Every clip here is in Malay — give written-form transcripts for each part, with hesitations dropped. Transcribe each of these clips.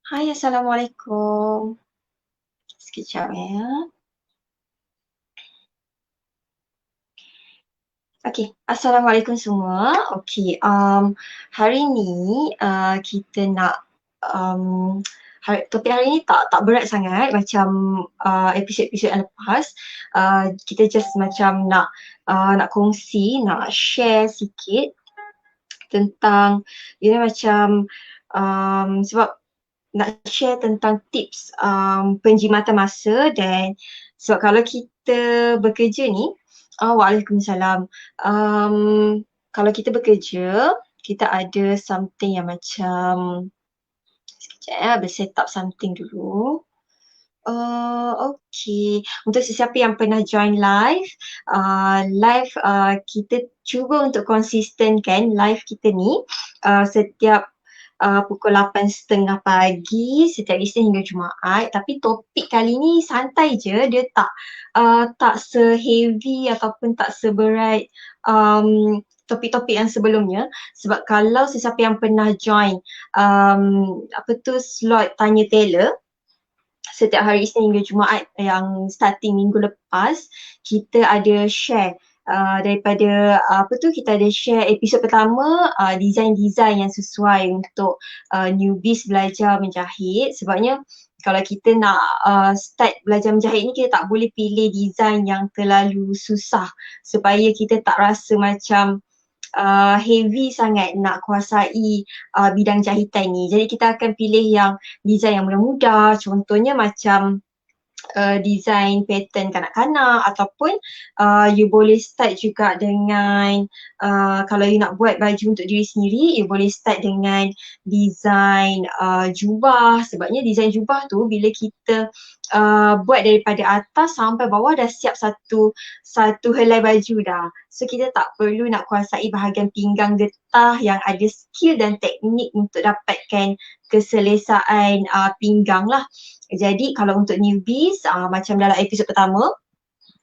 Hai, Assalamualaikum. Sekejap ya. Okey, Assalamualaikum semua. Okey, hari ni kita nak topik hari ni tak berat sangat macam episod-episod yang lepas. Kita just macam nak kongsi, nak share sikit tentang macam sebab nak share tentang tips penjimatan masa dan sebab kalau kita bekerja ni, waalaikumsalam. Um, Kalau kita bekerja, kita ada something yang macam, sekejap ya, set up something dulu. Okay. Untuk sesiapa yang pernah join live, kita cuba untuk konsisten live kita ni setiap pukul 8.30 pagi setiap Isnin hingga Jumaat. Tapi topik kali ni santai je, dia tak se-heavy ataupun tak seberat topik-topik yang sebelumnya. Sebab kalau sesiapa yang pernah join slot tanya Taylor setiap hari Isnin hingga Jumaat yang starting minggu lepas, kita ada share kita ada share episod pertama design-design yang sesuai untuk newbies belajar menjahit. Sebabnya kalau kita nak start belajar menjahit ni, kita tak boleh pilih design yang terlalu susah supaya kita tak rasa macam heavy sangat nak kuasai bidang jahitan ni. Jadi kita akan pilih yang design yang mudah-mudah, contohnya macam design pattern kanak-kanak ataupun you boleh start juga dengan kalau you nak buat baju untuk diri sendiri, you boleh start dengan design jubah. Sebabnya design jubah tu bila kita buat daripada atas sampai bawah dah siap satu helai baju dah. So kita tak perlu nak kuasai bahagian pinggang getah yang ada skill dan teknik untuk dapatkan keselesaan pinggang lah. Jadi kalau untuk newbies macam dalam episod pertama,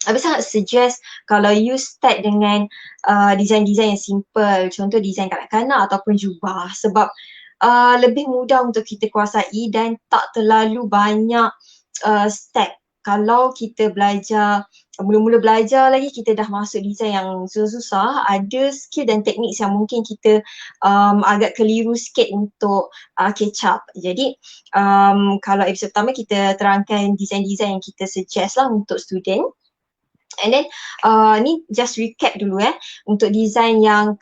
Abi sangat suggest kalau you start dengan design-design yang simple, contoh design kanak-kanak ataupun jubah, sebab lebih mudah untuk kita kuasai dan tak terlalu banyak step. Kalau kita mula-mula belajar lagi, kita dah masuk design yang susah-susah, ada skill dan teknik yang mungkin kita agak keliru sikit untuk catch up. Jadi kalau episod pertama kita terangkan design-design yang kita suggest lah untuk student. And then ni just recap dulu untuk design yang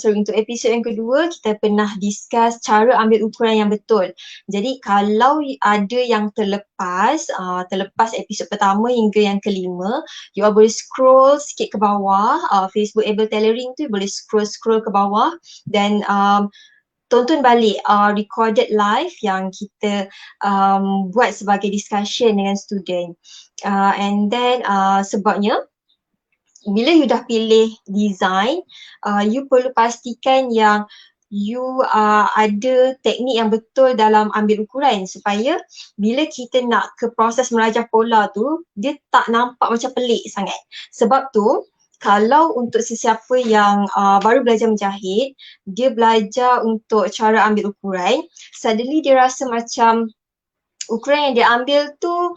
untuk episod yang kedua kita pernah discuss cara ambil ukuran yang betul. Jadi kalau ada yang terlepas episod pertama hingga yang kelima, you all boleh scroll sikit ke bawah Facebook Able Tailoring tu, boleh scroll ke bawah dan tonton balik recorded live yang kita buat sebagai discussion dengan student. And then sebabnya bila you dah pilih design, you perlu pastikan yang you ada teknik yang betul dalam ambil ukuran supaya bila kita nak ke proses merajah pola tu, dia tak nampak macam pelik sangat. Sebab tu kalau untuk sesiapa yang baru belajar menjahit, dia belajar untuk cara ambil ukuran, suddenly dia rasa macam ukuran yang dia ambil tu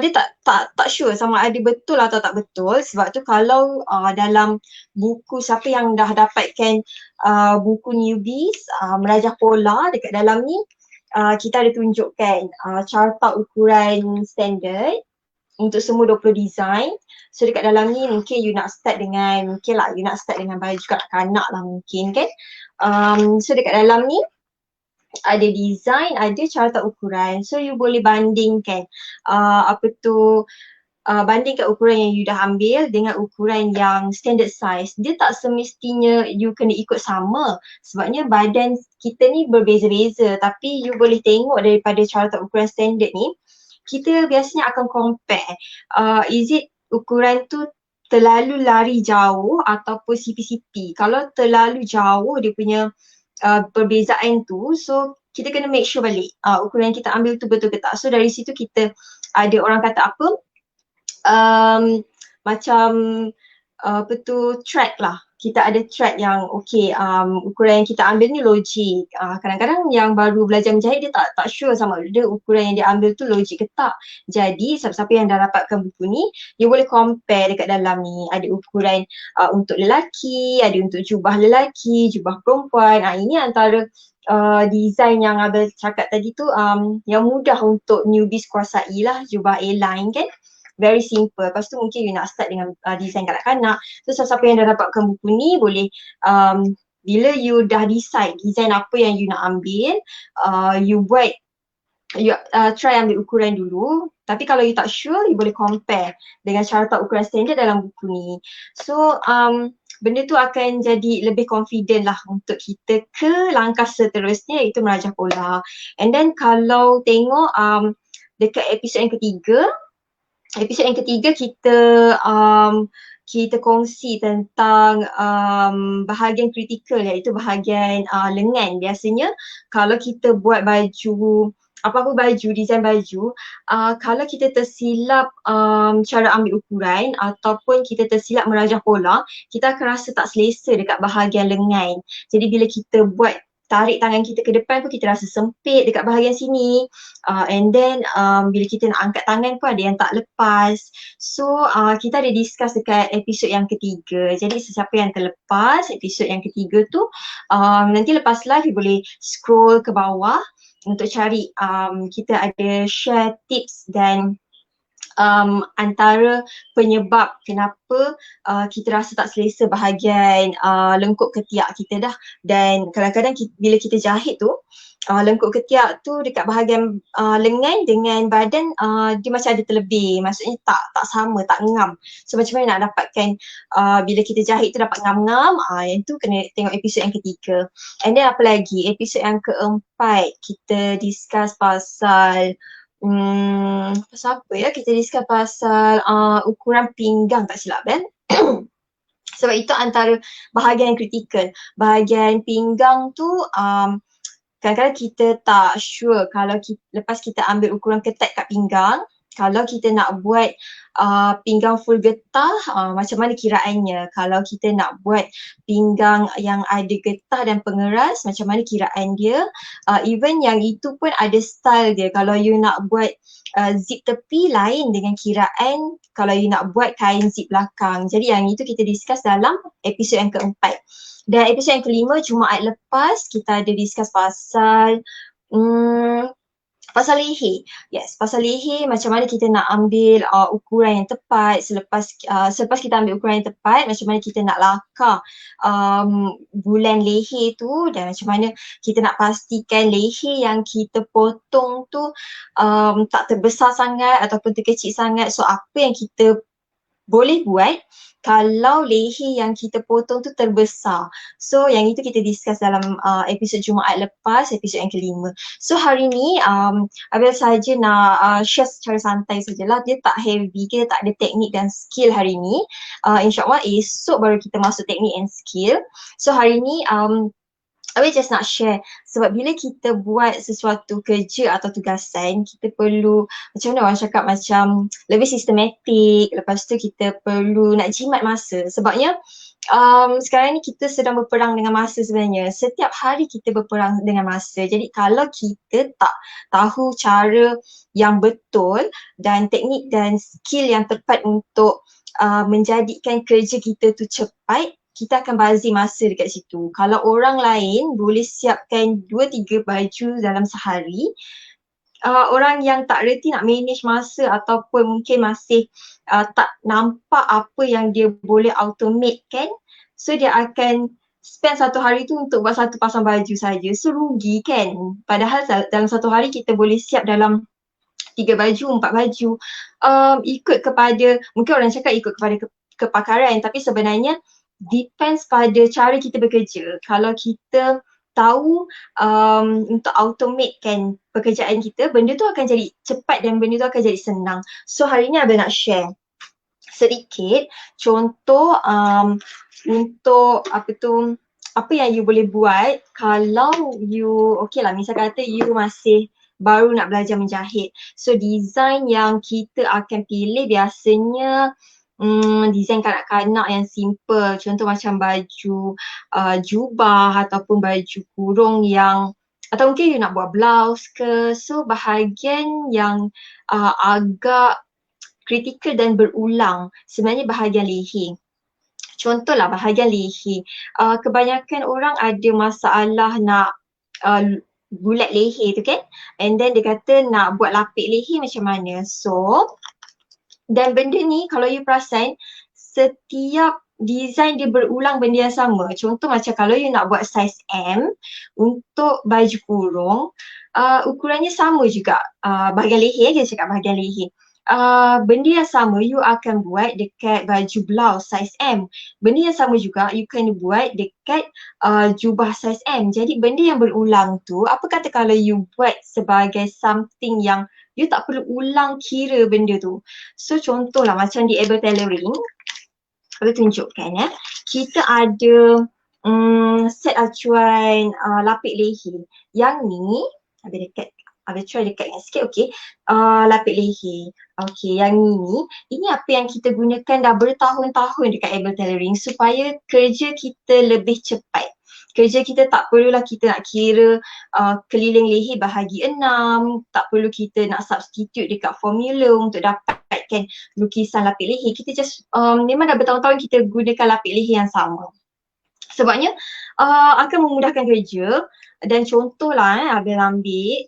dia tak sure sama ada betul atau tak betul. Sebab tu kalau dalam buku, siapa yang dah dapatkan buku newbies merajah pola, dekat dalam ni kita ada tunjukkan carta ukuran standard untuk semua 20 design. So dekat dalam ni mungkin you nak start dengan baju kanak-kanak lah mungkin kan. So dekat dalam ni ada design, ada carta ukuran. So you boleh bandingkan bandingkan ukuran yang you dah ambil dengan ukuran yang standard size. Dia tak semestinya you kena ikut sama. Sebabnya badan kita ni berbeza-beza. Tapi you boleh tengok daripada carta ukuran standard ni, kita biasanya akan compare. Is it ukuran tu terlalu lari jauh ataupun CP-CP. Kalau terlalu jauh dia punya perbezaan tu, so kita kena make sure balik ukuran yang kita ambil tu betul ke tak. So dari situ kita ada orang kata apa, macam track lah. Kita ada track yang okay, ukuran yang kita ambil ni logik. Kadang-kadang yang baru belajar menjahit dia tak sure sama ada ukuran yang dia ambil tu logik ke tak. Jadi siapa-siapa yang dah dapatkan buku ni, dia boleh compare dekat dalam ni. Ada ukuran untuk lelaki, ada untuk jubah lelaki, jubah perempuan. Ini antara design yang Abel cakap tadi tu yang mudah untuk newbies kuasai lah, jubah A-line kan. Very simple. Lepas tu mungkin you nak start dengan design kanak-kanak. So siapa yang dah dapatkan buku ni boleh bila you dah decide design apa yang you nak ambil, you buat, you try ambil ukuran dulu. Tapi kalau you tak sure, you boleh compare dengan carta ukuran standard dalam buku ni. So benda tu akan jadi lebih confident lah untuk kita ke langkah seterusnya, iaitu merajah pola. And then kalau tengok dekat episod yang ketiga, kita kongsi tentang bahagian kritikal, iaitu bahagian lengan. Biasanya kalau kita buat baju, apa-apa baju, design baju, kalau kita tersilap cara ambil ukuran ataupun kita tersilap merajah pola, kita akan rasa tak selesa dekat bahagian lengan. Jadi bila kita buat tarik tangan kita ke depan pun kita rasa sempit dekat bahagian sini, and then bila kita nak angkat tangan pun ada yang tak lepas. So kita ada discuss dekat episod yang ketiga. Jadi sesiapa yang terlepas episod yang ketiga tu, nanti lepas live you boleh scroll ke bawah untuk cari, kita ada share tips dan antara penyebab kenapa kita rasa tak selesa bahagian lengkuk ketiak kita dah. Dan kadang-kadang bila kita jahit tu, lengkuk ketiak tu dekat bahagian lengan dengan badan dia macam ada terlebih, maksudnya tak sama, tak ngam. So macam mana nak dapatkan bila kita jahit tu dapat ngam-ngam, yang tu kena tengok episod yang ketiga. And then apa lagi, episod yang keempat kita discuss pasal pasal apa ya, kita discuss pasal ukuran pinggang tak silap kan. Sebab itu antara bahagian yang kritikal. Bahagian pinggang tu kadang-kadang kita tak sure kalau lepas kita ambil ukuran ketat kat pinggang, kalau kita nak buat pinggang full getah, macam mana kiraannya. Kalau kita nak buat pinggang yang ada getah dan pengeras, macam mana kiraan dia. Even yang itu pun ada style dia. Kalau you nak buat zip tepi lain dengan kiraan kalau you nak buat kain zip belakang. Jadi yang itu kita discuss dalam episod yang keempat. Dan episod yang kelima, Jumaat lepas, kita ada discuss pasal pasal leher. Yes, pasal leher, macam mana kita nak ambil ukuran yang tepat. Selepas kita ambil ukuran yang tepat, macam mana kita nak lakar bulan leher tu, dan macam mana kita nak pastikan leher yang kita potong tu tak terbesar sangat ataupun terkecil sangat. So apa yang kita boleh buat kalau leher yang kita potong tu terbesar. So yang itu kita discuss dalam episod Jumaat lepas, episod yang kelima. So hari ni Abel saja nak share secara santai sajalah. Dia tak heavy, kita tak ada teknik dan skill hari ni. InsyaAllah esok baru kita masuk teknik and skill. So hari ni Abel just nak share, sebab bila kita buat sesuatu kerja atau tugasan, kita perlu, macam mana orang cakap, macam lebih sistematik. Lepas tu kita perlu nak jimat masa. Sebabnya sekarang ni kita sedang berperang dengan masa sebenarnya. Setiap hari kita berperang dengan masa. Jadi kalau kita tak tahu cara yang betul dan teknik dan skill yang tepat untuk menjadikan kerja kita tu cepat, kita akan bazir masa dekat situ. Kalau orang lain boleh siapkan 2-3 baju dalam sehari, orang yang tak reti nak manage masa ataupun mungkin masih tak nampak apa yang dia boleh automate kan, so dia akan spend satu hari tu untuk buat satu pasang baju saja. So rugi kan. Padahal dalam satu hari kita boleh siap dalam 3 baju, 4 baju. Ikut kepada, mungkin orang cakap ikut kepada kepakaran, tapi sebenarnya depends pada cara kita bekerja. Kalau kita tahu untuk automatekan pekerjaan kita, benda tu akan jadi cepat dan benda tu akan jadi senang. So hari ni Abel nak share sedikit contoh untuk apa yang you boleh buat kalau you, okay lah, misal kata you masih baru nak belajar menjahit. So design yang kita akan pilih biasanya design kanak-kanak yang simple, contoh macam baju jubah ataupun baju kurung yang, atau mungkin you nak buat blouse ke. So bahagian yang agak kritikal dan berulang sebenarnya bahagian leher. Contohlah bahagian leher. Kebanyakan orang ada masalah nak bulat leher tu kan. And then dia kata nak buat lapik leher macam mana. So, dan benda ni kalau you perasan, setiap design dia berulang benda yang sama. Contoh macam kalau you nak buat size M untuk baju kurung, ukurannya sama juga. Bahagian leher, kita cakap bahagian leher. Benda yang sama you akan buat dekat baju blouse size M. Benda yang sama juga you can buat dekat jubah size M. Jadi benda yang berulang tu, apa kata kalau you buat sebagai something yang you tak perlu ulang kira benda tu. So contohlah macam di Able Tailoring, aku tunjukkan ya. Kita ada set acuan lapik leher. Yang ni, habis try dekatkan sikit, okay. Lapik leher. Okay, yang ini apa yang kita gunakan dah bertahun-tahun dekat Able Tailoring supaya kerja kita lebih cepat. Kerja kita tak perlulah kita nak kira keliling leher bahagi 6, tak perlu kita nak substitute dekat formula untuk dapatkan lukisan lapik leher. Kita just memang dah bertahun-tahun kita gunakan lapik leher yang sama. Sebabnya akan memudahkan kerja. Dan contohlah Abel ambil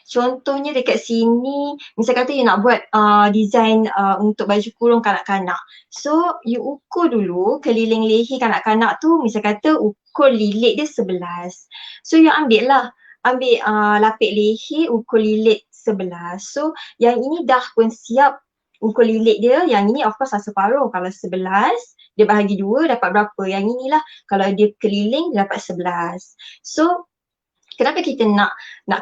contohnya dekat sini, misal kata you nak buat design untuk baju kurung kanak-kanak. So you ukur dulu keliling leher kanak-kanak tu, misal kata ukur lilit dia 11. So you ambil lapik leher ukur lilit 11. So yang ini dah pun siap ukur lilit dia. Yang ini of course separuh. Kalau 11 dia bahagi 2 dapat berapa. Yang inilah kalau dia keliling dia dapat 11. So kenapa kita nak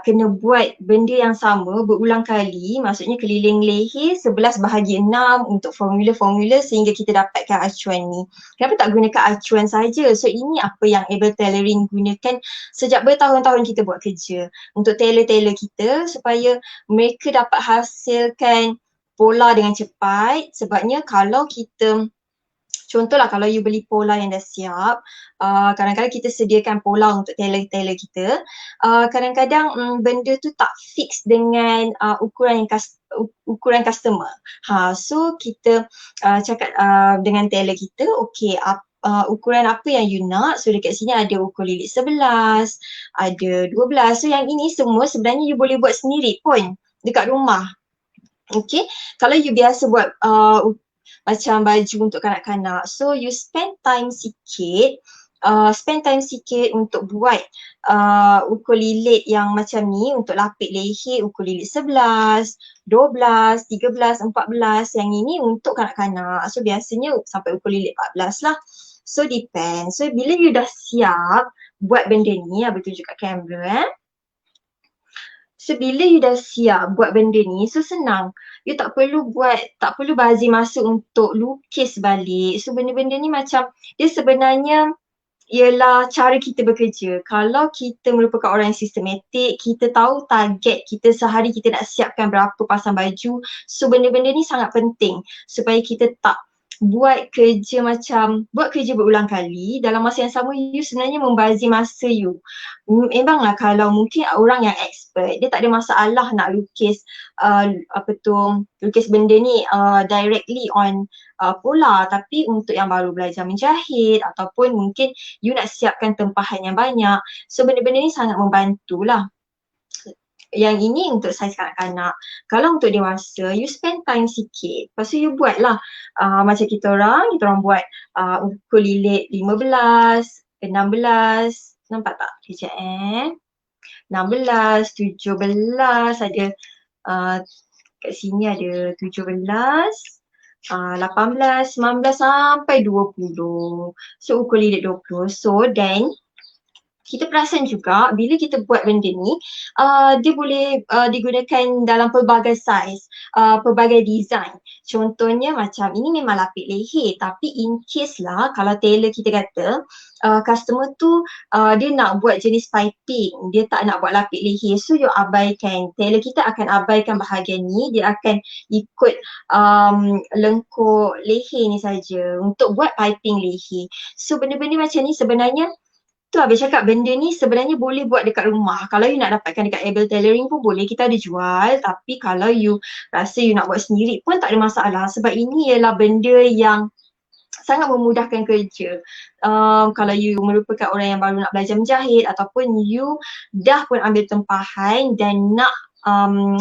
kena buat benda yang sama berulang kali, maksudnya keliling leher 11 bahagi 6 untuk formula-formula sehingga kita dapatkan acuan ni. Kenapa tak gunakan acuan saja? So ini apa yang Able Tailoring gunakan sejak bertahun-tahun kita buat kerja untuk tailor-tailor kita supaya mereka dapat hasilkan pola dengan cepat. Sebabnya kalau kita, contohlah kalau you beli pola yang dah siap, kadang-kadang kita sediakan pola untuk tailor-tailor kita. Kadang-kadang benda tu tak fix dengan ukuran customer. So kita cakap dengan tailor kita, okay, ukuran apa yang you nak. So dekat sini ada ukur lilit 11, ada 12. So yang ini semua sebenarnya you boleh buat sendiri pun dekat rumah. Okay, kalau you biasa buat macam baju untuk kanak-kanak, so you spend time sikit untuk buat ukur lilit yang macam ni untuk lapik leher, ukur lilit 11, 12, 13, 14. Yang ini untuk kanak-kanak, so biasanya sampai ukur lilit 14 lah. So depend. So bila you dah siap buat benda ni, abang tunjuk kat kamera So bila you dah siap buat benda ni, so senang. You tak perlu bazir masa untuk lukis balik. So benda-benda ni macam, dia sebenarnya ialah cara kita bekerja. Kalau kita merupakan orang yang sistematik, kita tahu target kita sehari kita nak siapkan berapa pasang baju. So benda-benda ni sangat penting supaya kita tak buat kerja berulang kali. Dalam masa yang sama you sebenarnya membazir masa you. Memanglah kalau mungkin orang yang expert, dia tak ada masalah nak lukis lukis benda ni directly on pola. Tapi untuk yang baru belajar menjahit ataupun mungkin you nak siapkan tempahan yang banyak, so benda-benda ni sangat membantulah. Yang ini untuk saiz kanak-kanak. Kalau untuk dewasa, you spend time sikit. Lepas tu you buatlah macam kita orang buat ukur lilit 15, 16, nampak tak? Sekejap 16, 17, ada kat sini ada 17, 18, 19 sampai 20. So ukur lilit 20. So then kita perasan juga bila kita buat benda ni, dia boleh digunakan dalam pelbagai saiz, pelbagai design. Contohnya macam ini memang lapik leher, tapi in case lah kalau tailor kita kata customer tu dia nak buat jenis piping, dia tak nak buat lapik leher, so you abaikan, tailor kita akan abaikan bahagian ni, dia akan ikut lengkuk leher ni saja untuk buat piping leher. So benda-benda macam ni sebenarnya tu habis cakap, benda ni sebenarnya boleh buat dekat rumah. Kalau you nak dapatkan dekat Able Tailoring pun boleh, kita ada jual. Tapi kalau you rasa you nak buat sendiri pun tak ada masalah, sebab ini ialah benda yang sangat memudahkan kerja. Kalau you merupakan orang yang baru nak belajar menjahit ataupun you dah pun ambil tempahan dan nak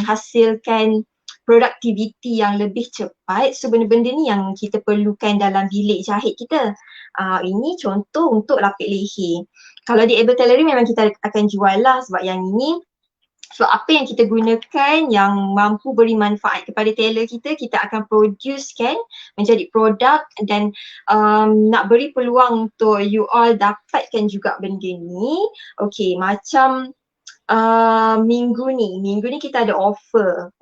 hasilkan produktiviti yang lebih cepat, so benda-benda ni yang kita perlukan dalam bilik jahit kita. Ini contoh untuk lapik leher. Kalau di Able Tailoring memang kita akan jual lah, sebab yang ini, so apa yang kita gunakan yang mampu beri manfaat kepada tailor kita, kita akan producekan menjadi produk dan nak beri peluang untuk you all dapatkan juga benda ni. Okay, macam minggu ni kita ada offer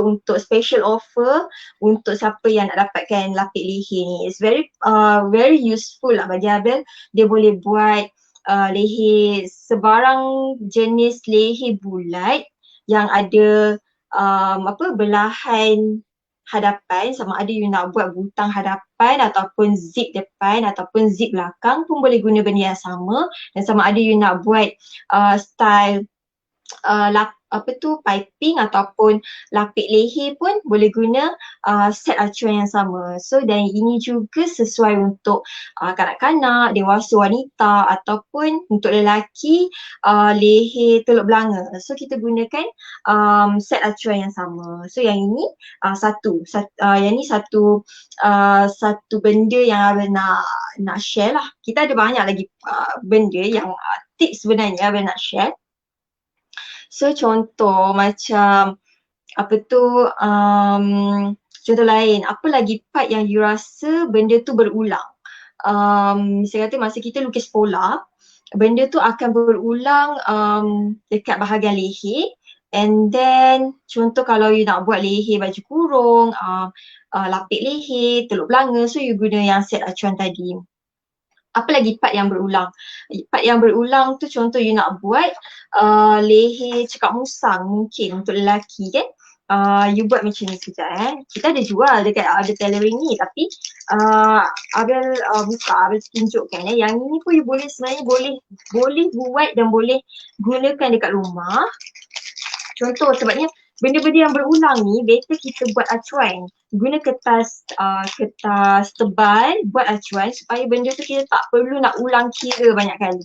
untuk special offer untuk siapa yang nak dapatkan lapik leher ni. It's very useful lah bagi Abel. Dia boleh buat leher, sebarang jenis leher bulat yang ada belahan hadapan, sama ada you nak buat butang hadapan ataupun zip depan ataupun zip belakang pun boleh guna benda yang sama. Dan sama ada you nak buat style piping ataupun lapik leher pun boleh guna set acuan yang sama. So dan ini juga sesuai untuk kanak-kanak, dewasa, wanita ataupun untuk lelaki leher teluk belanga. So kita gunakan set acuan yang sama. So yang ini yang ini satu benda yang Abel nak share lah. Kita ada banyak lagi benda yang tips sebenarnya Abel nak share. So contoh macam contoh lain, apa lagi part yang you rasa benda tu berulang. Misalnya kata masa kita lukis pola, benda tu akan berulang dekat bahagian leher. And then contoh kalau you nak buat leher baju kurung, lapik leher, teluk belanga, so you guna yang set acuan tadi. Apa lagi part yang berulang? Part yang berulang tu contoh you nak buat leher cekak musang mungkin untuk lelaki kan. You buat macam ni sekejap Kita ada jual dekat Able Tailoring ni, tapi Abel buka, Abel tunjukkan yang ini pun you sebenarnya boleh buat dan boleh gunakan dekat rumah. Contoh sebabnya benda-benda yang berulang ni better kita buat acuan. Guna kertas tebal, buat acuan supaya benda tu kita tak perlu nak ulang kira banyak kali.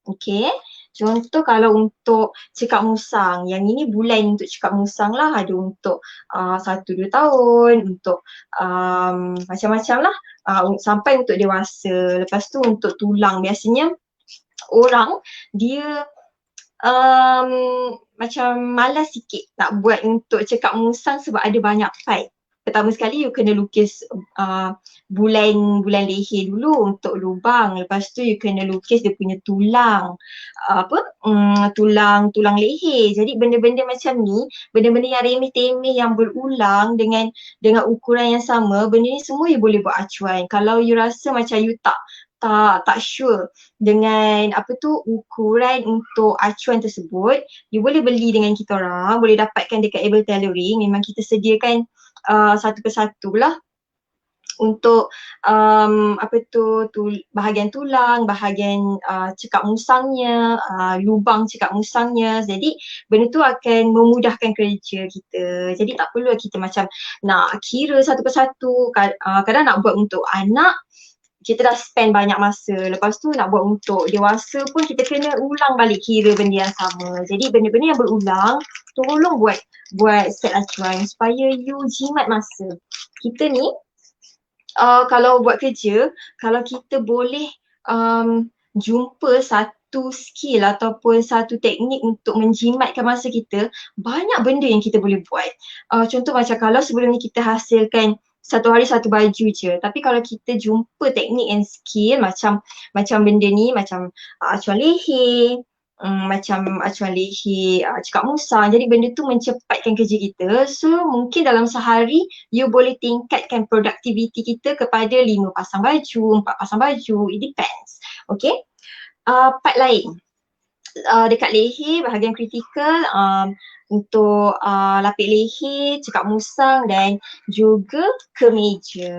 Okay. Contoh kalau untuk cekak musang, yang ini bulan untuk cekak musang lah, ada untuk 1-2 tahun, untuk macam-macam lah, sampai untuk dewasa. Lepas tu untuk tulang, biasanya orang dia macam malas sikit nak buat untuk cekak musang sebab ada banyak part. Pertama sekali you kena lukis bulan leher dulu untuk lubang. Lepas tu you kena lukis dia punya tulang, tulang leher. Jadi benda-benda macam ni, benda-benda yang remeh-temeh yang berulang dengan ukuran yang sama, benda ni semua you boleh buat acuan. Kalau you rasa macam you tak sure dengan ukuran untuk acuan tersebut, you boleh beli dengan kita orang, boleh dapatkan dekat Able Tailoring. Memang kita sediakan satu persatu lah untuk bahagian tulang, bahagian cekak musangnya, lubang cekak musangnya. Jadi benda tu akan memudahkan kerja kita. Jadi tak perlu kita macam nak kira satu persatu. Kadang nak buat untuk anak, kita dah spend banyak masa. Lepas tu nak buat untuk dewasa pun kita kena ulang balik kira benda yang sama. Jadi benda-benda yang berulang, tolong buat set acuan supaya you jimat masa. Kita ni kalau buat kerja, kalau kita boleh jumpa satu skill ataupun satu teknik untuk menjimatkan masa kita, banyak benda yang kita boleh buat. Contoh macam kalau sebelum ni kita hasilkan satu hari satu baju je. Tapi kalau kita jumpa teknik and skill macam benda ni, macam acuan leher, macam acuan leher, cekak musang. Jadi benda tu mencepatkan kerja kita. So mungkin dalam sehari you boleh tingkatkan productivity kita kepada 5 pasang baju, 4 pasang baju. It depends. Okay. Part lain. Dekat leher, bahagian kritikal, untuk lapik leher, cekak musang dan juga kemeja.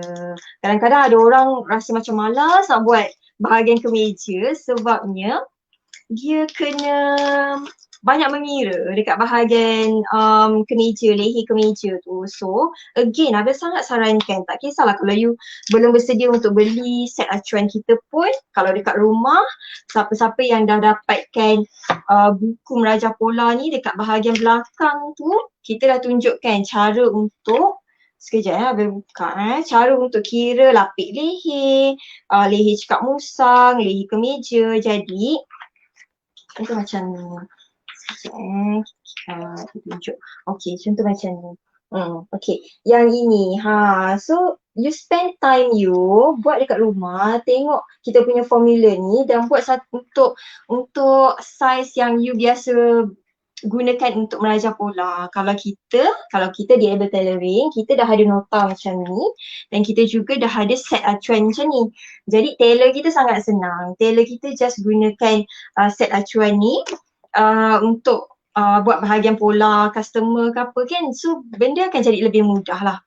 Kadang-kadang ada orang rasa macam malas nak buat bahagian kemeja sebabnya dia kena banyak mengira dekat bahagian kemeja, leher kemeja tu. So again, ada sangat sarankan, tak kisahlah kalau you belum bersedia untuk beli set acuan kita pun, kalau dekat rumah, siapa-siapa yang dah dapatkan buku Meraja Pola ni, dekat bahagian belakang tu kita dah tunjukkan cara untuk sekejap boleh buka cara untuk kira lapik leher, leher cekak musang, leher kemeja. Jadi contoh macam ni. Kita tunjuk. Okay, contoh macam ni. Okay, yang ini. So you spend time you buat dekat rumah, tengok kita punya formula ni dan buat untuk size yang you biasa gunakan untuk Meraja Pola. Kalau kita di Able Tailoring, kita dah ada nota macam ni dan kita juga dah ada set acuan macam ni. Jadi tailor kita sangat senang. Tailor kita just gunakan set acuan ni untuk buat bahagian pola customer ke apa kan. So benda akan jadi lebih mudah lah.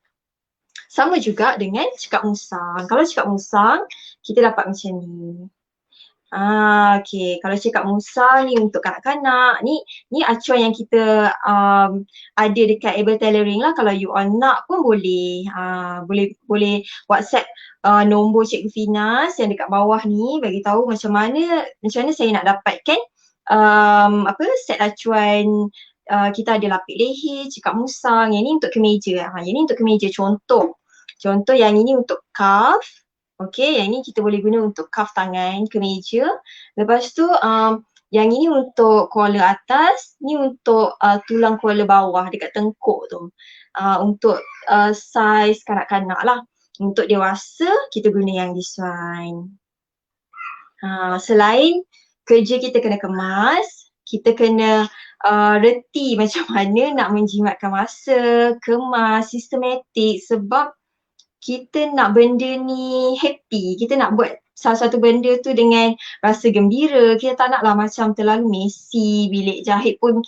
Sama juga dengan cekak musang. Kalau cekak musang, kita dapat macam ni. Okay, kalau cekak musang ni untuk kanak-kanak, ni acuan yang kita ada dekat Able Tailoring lah. Kalau you all nak pun boleh, boleh WhatsApp nombor Cikgu Finas yang dekat bawah ni, bagi tahu macam mana saya nak dapatkan set acuan. Kita ada lapik leher, cekak musang. Yang ni untuk kemeja. Yang ni untuk kemeja. Contoh yang ini untuk cuff. Okay, yang ni kita boleh guna untuk cuff tangan, kemeja. Lepas tu yang ini untuk collar atas, ni untuk tulang collar bawah dekat tengkuk tu. Untuk size kanak-kanak lah. Untuk dewasa, kita guna yang this one. Selain kerja kita kena kemas, kita kena reti macam mana nak menjimatkan masa, kemas, sistematik sebab kita nak benda ni happy, kita nak buat salah satu benda tu dengan rasa gembira. Kita tak naklah macam terlalu messy, bilik jahit pun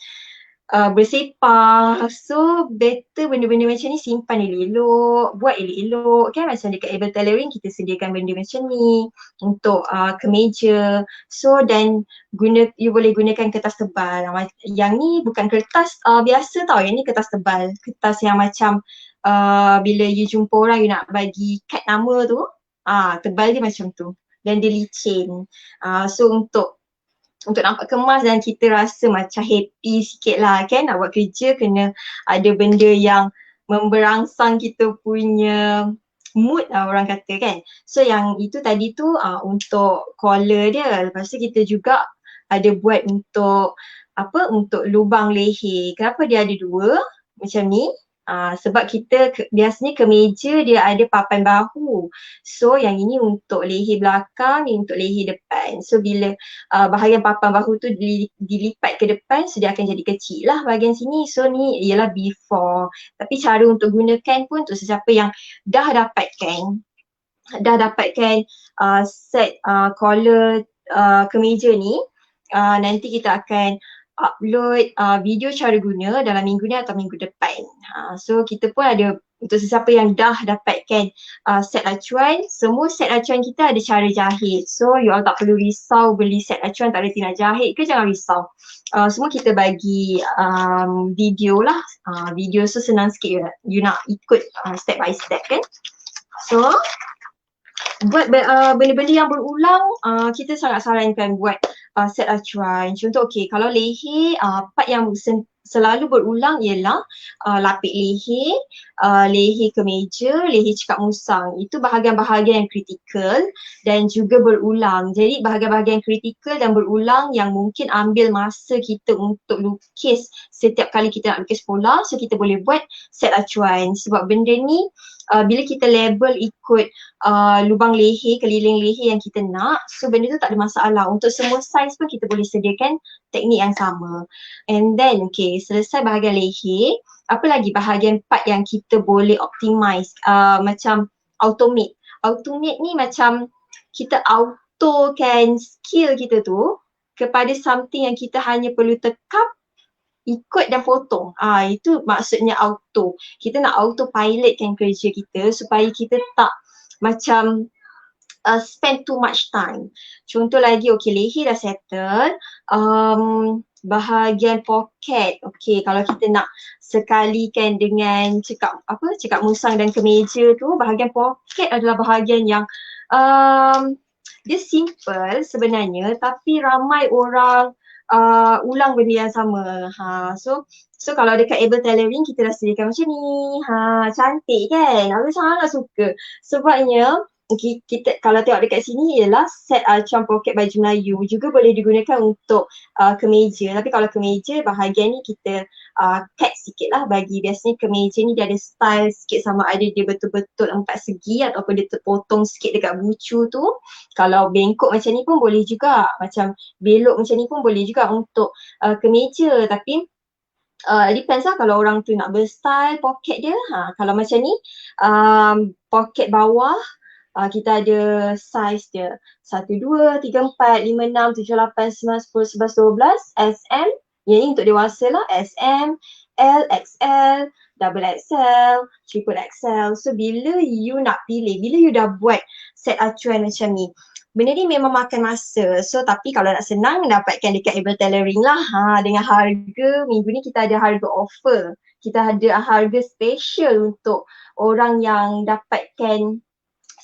bersepah. So better benda-benda macam ni simpan elok-elok, buat elok-elok kan. Macam dekat Able Tailoring kita sediakan benda macam ni untuk kemeja. So dan you boleh gunakan kertas tebal. Yang ni bukan kertas biasa tau, yang ni kertas tebal. Kertas yang macam bila you jumpa orang, you nak bagi kad nama tu, tebal dia macam tu dan dia licin. So untuk nampak kemas dan kita rasa macam happy sikit lah kan, nak buat kerja kena ada benda yang memberangsang kita punya mood lah orang kata kan. So yang itu tadi tu untuk collar dia. Lepas tu kita juga ada buat untuk untuk lubang leher. Kenapa dia ada dua macam ni? Sebab kita biasanya kemeja dia ada papan bahu. So yang ini untuk leher belakang, ni untuk leher depan. So bila bahagian papan bahu tu dilipat ke depan, so dia akan jadi kecil lah bahagian sini. So ni ialah before. Tapi cara untuk gunakan pun untuk sesiapa yang dah dapatkan set collar kemeja ni, nanti kita akan upload video cara guna dalam minggu ni atau minggu depan. So kita pun ada untuk sesiapa yang dah dapatkan set acuan, semua set acuan kita ada cara jahit. So you all tak perlu risau beli set acuan tak reti nak jahit ke, jangan risau. Semua kita bagi video lah. Video so senang sikit you nak ikut step by step kan. So buat benda-benda yang berulang, kita sangat sarankan buat set acuan. Contoh kalau leher, part yang selalu berulang ialah lapik leher, leher kemeja, leher cekak musang. Itu bahagian-bahagian yang kritikal dan juga berulang. Jadi bahagian-bahagian kritikal dan berulang yang mungkin ambil masa kita untuk lukis setiap kali kita nak lukis pola, so kita boleh buat set acuan. Sebab benda ni bila kita label ikut lubang leher, keliling leher yang kita nak, so benda tu tak ada masalah. Untuk semua saiz pun kita boleh sediakan teknik yang sama. And then okay, selesai bahagian leher, apa lagi bahagian part yang kita boleh optimize, macam automate. Automate ni macam kita autokan skill kita tu kepada something yang kita hanya perlu tekap, ikut dan potong. Itu maksudnya auto. Kita nak autopilotkan kerja kita supaya kita tak macam spend too much time. Contoh lagi, okay, leher dah settle, bahagian pocket, okay, kalau kita nak sekalikan dengan cekak musang dan kemeja tu, bahagian pocket adalah bahagian yang dia simple sebenarnya, tapi ramai orang ulang benda yang sama. So kalau dekat able tailoring kita dah sediakan macam ni. Cantik kan? Aku sangat suka. Sebabnya kita kalau tengok dekat sini ialah set Acuan poket baju Melayu, juga boleh digunakan untuk kemeja. Tapi kalau kemeja bahagian ni kita cut sikit lah, bagi biasanya kemeja ni dia ada style sikit, sama ada dia betul-betul 4 segi ataupun dia terpotong sikit dekat bucu tu. Kalau bengkok macam ni pun boleh juga, macam belok macam ni pun boleh juga untuk kemeja. Tapi depends lah kalau orang tu nak berstyle poket dia. Kalau macam ni poket bawah, kita ada saiz dia 1, 2, 3, 4, 5, 6, 7, 8, 9, 10, 11, 12 SM. Yang ni untuk dewasa lah, SM, L, XL, double XL, triple XL. So bila you nak pilih, bila you dah buat set acuan macam ni, benda ni memang makan masa. So tapi kalau nak senang, dapatkan dekat able tailoring lah. Dengan harga, minggu ni kita ada harga offer. Kita ada harga special untuk orang yang dapatkan.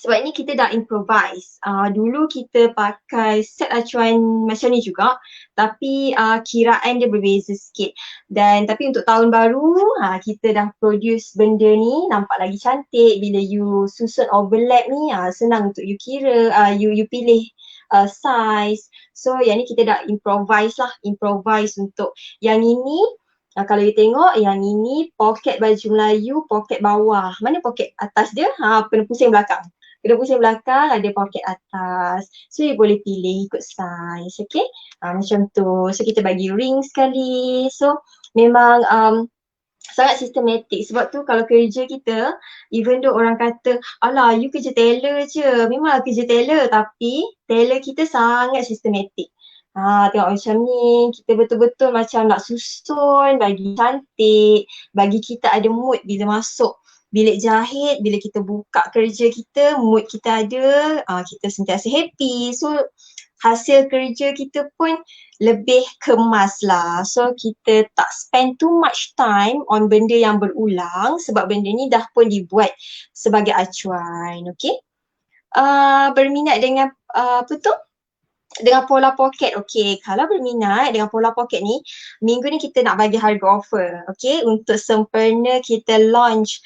Sebab ni kita dah improvise. Dulu kita pakai set acuan macam ni juga, tapi kiraan dia berbeza sikit. Dan tapi untuk tahun baru, kita dah produce benda ni nampak lagi cantik. Bila you susun overlap ni, senang untuk you kira, you pilih size. So yang ni kita dah improvise untuk yang ini. Kalau you tengok yang ini poket baju Melayu, poket bawah. Mana poket atas dia? Kena pusing belakang. Kena pusing belakang, ada poket atas. So you boleh pilih ikut size, okay? Macam tu. So kita bagi ring sekali. So memang sangat sistematik. Sebab tu kalau kerja kita, even though orang kata, alah you kerja tailor je. Memanglah kerja tailor, tapi tailor kita sangat sistematik. Tengok macam ni, kita betul-betul macam nak susun, bagi cantik, bagi kita ada mood bila masuk bilik jahit, bila kita buka kerja kita, mood kita ada, kita sentiasa happy. So hasil kerja kita pun lebih kemas lah. So kita tak spend too much time on benda yang berulang, sebab benda ni dah pun dibuat sebagai acuan, okay? Berminat dengan dengan pola poket, okay. Kalau berminat dengan pola poket ni, minggu ni kita nak bagi harga offer, okay. Untuk sempurna kita launch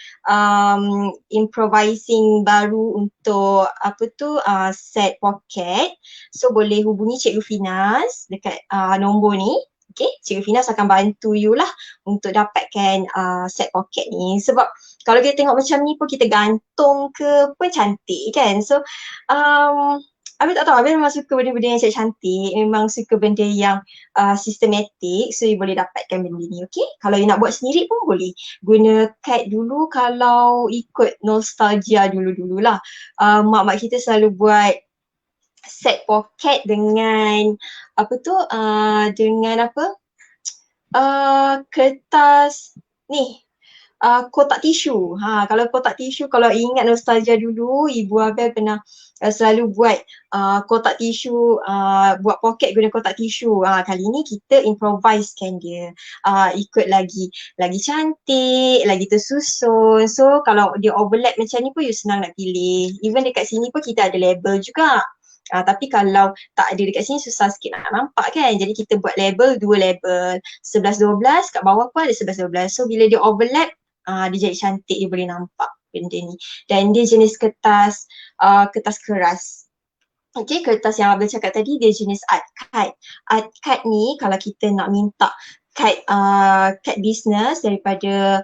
improvising baru untuk set poket. So boleh hubungi Cikgu Finas dekat nombor ni. Okay, Cikgu Finas akan bantu you lah untuk dapatkan set poket ni. Sebab kalau kita tengok macam ni pun kita gantung ke pun cantik kan. So Abi tak tahu, Abi memang suka benda-benda yang cantik, memang suka benda yang sistematik. So you boleh dapatkan benda ni, okay? Kalau you nak buat sendiri pun boleh. Guna kad dulu kalau ikut nostalgia dulu-dululah. Mak-mak kita selalu buat set poket dengan kertas ni, kotak tisu. Kalau kotak tisu, kalau ingat nostalgia dulu, Ibu Abel pernah selalu buat kotak tisu, buat poket guna kotak tisu. Kali ni kita improvisekan dia, ikut lagi cantik, lagi tersusun. So kalau dia overlap macam ni pun you senang nak pilih. Even dekat sini pun kita ada label juga. Tapi kalau tak ada dekat sini susah sikit nak nampak kan. Jadi kita buat label, 2 label, 11-12, kat bawah pun ada 11-12. So bila dia overlap, dia jadi cantik, dia boleh nampak benda ni. Dan dia jenis kertas keras. Okay, kertas yang Abel cakap tadi dia jenis art card. Art card ni kalau kita nak minta cat business daripada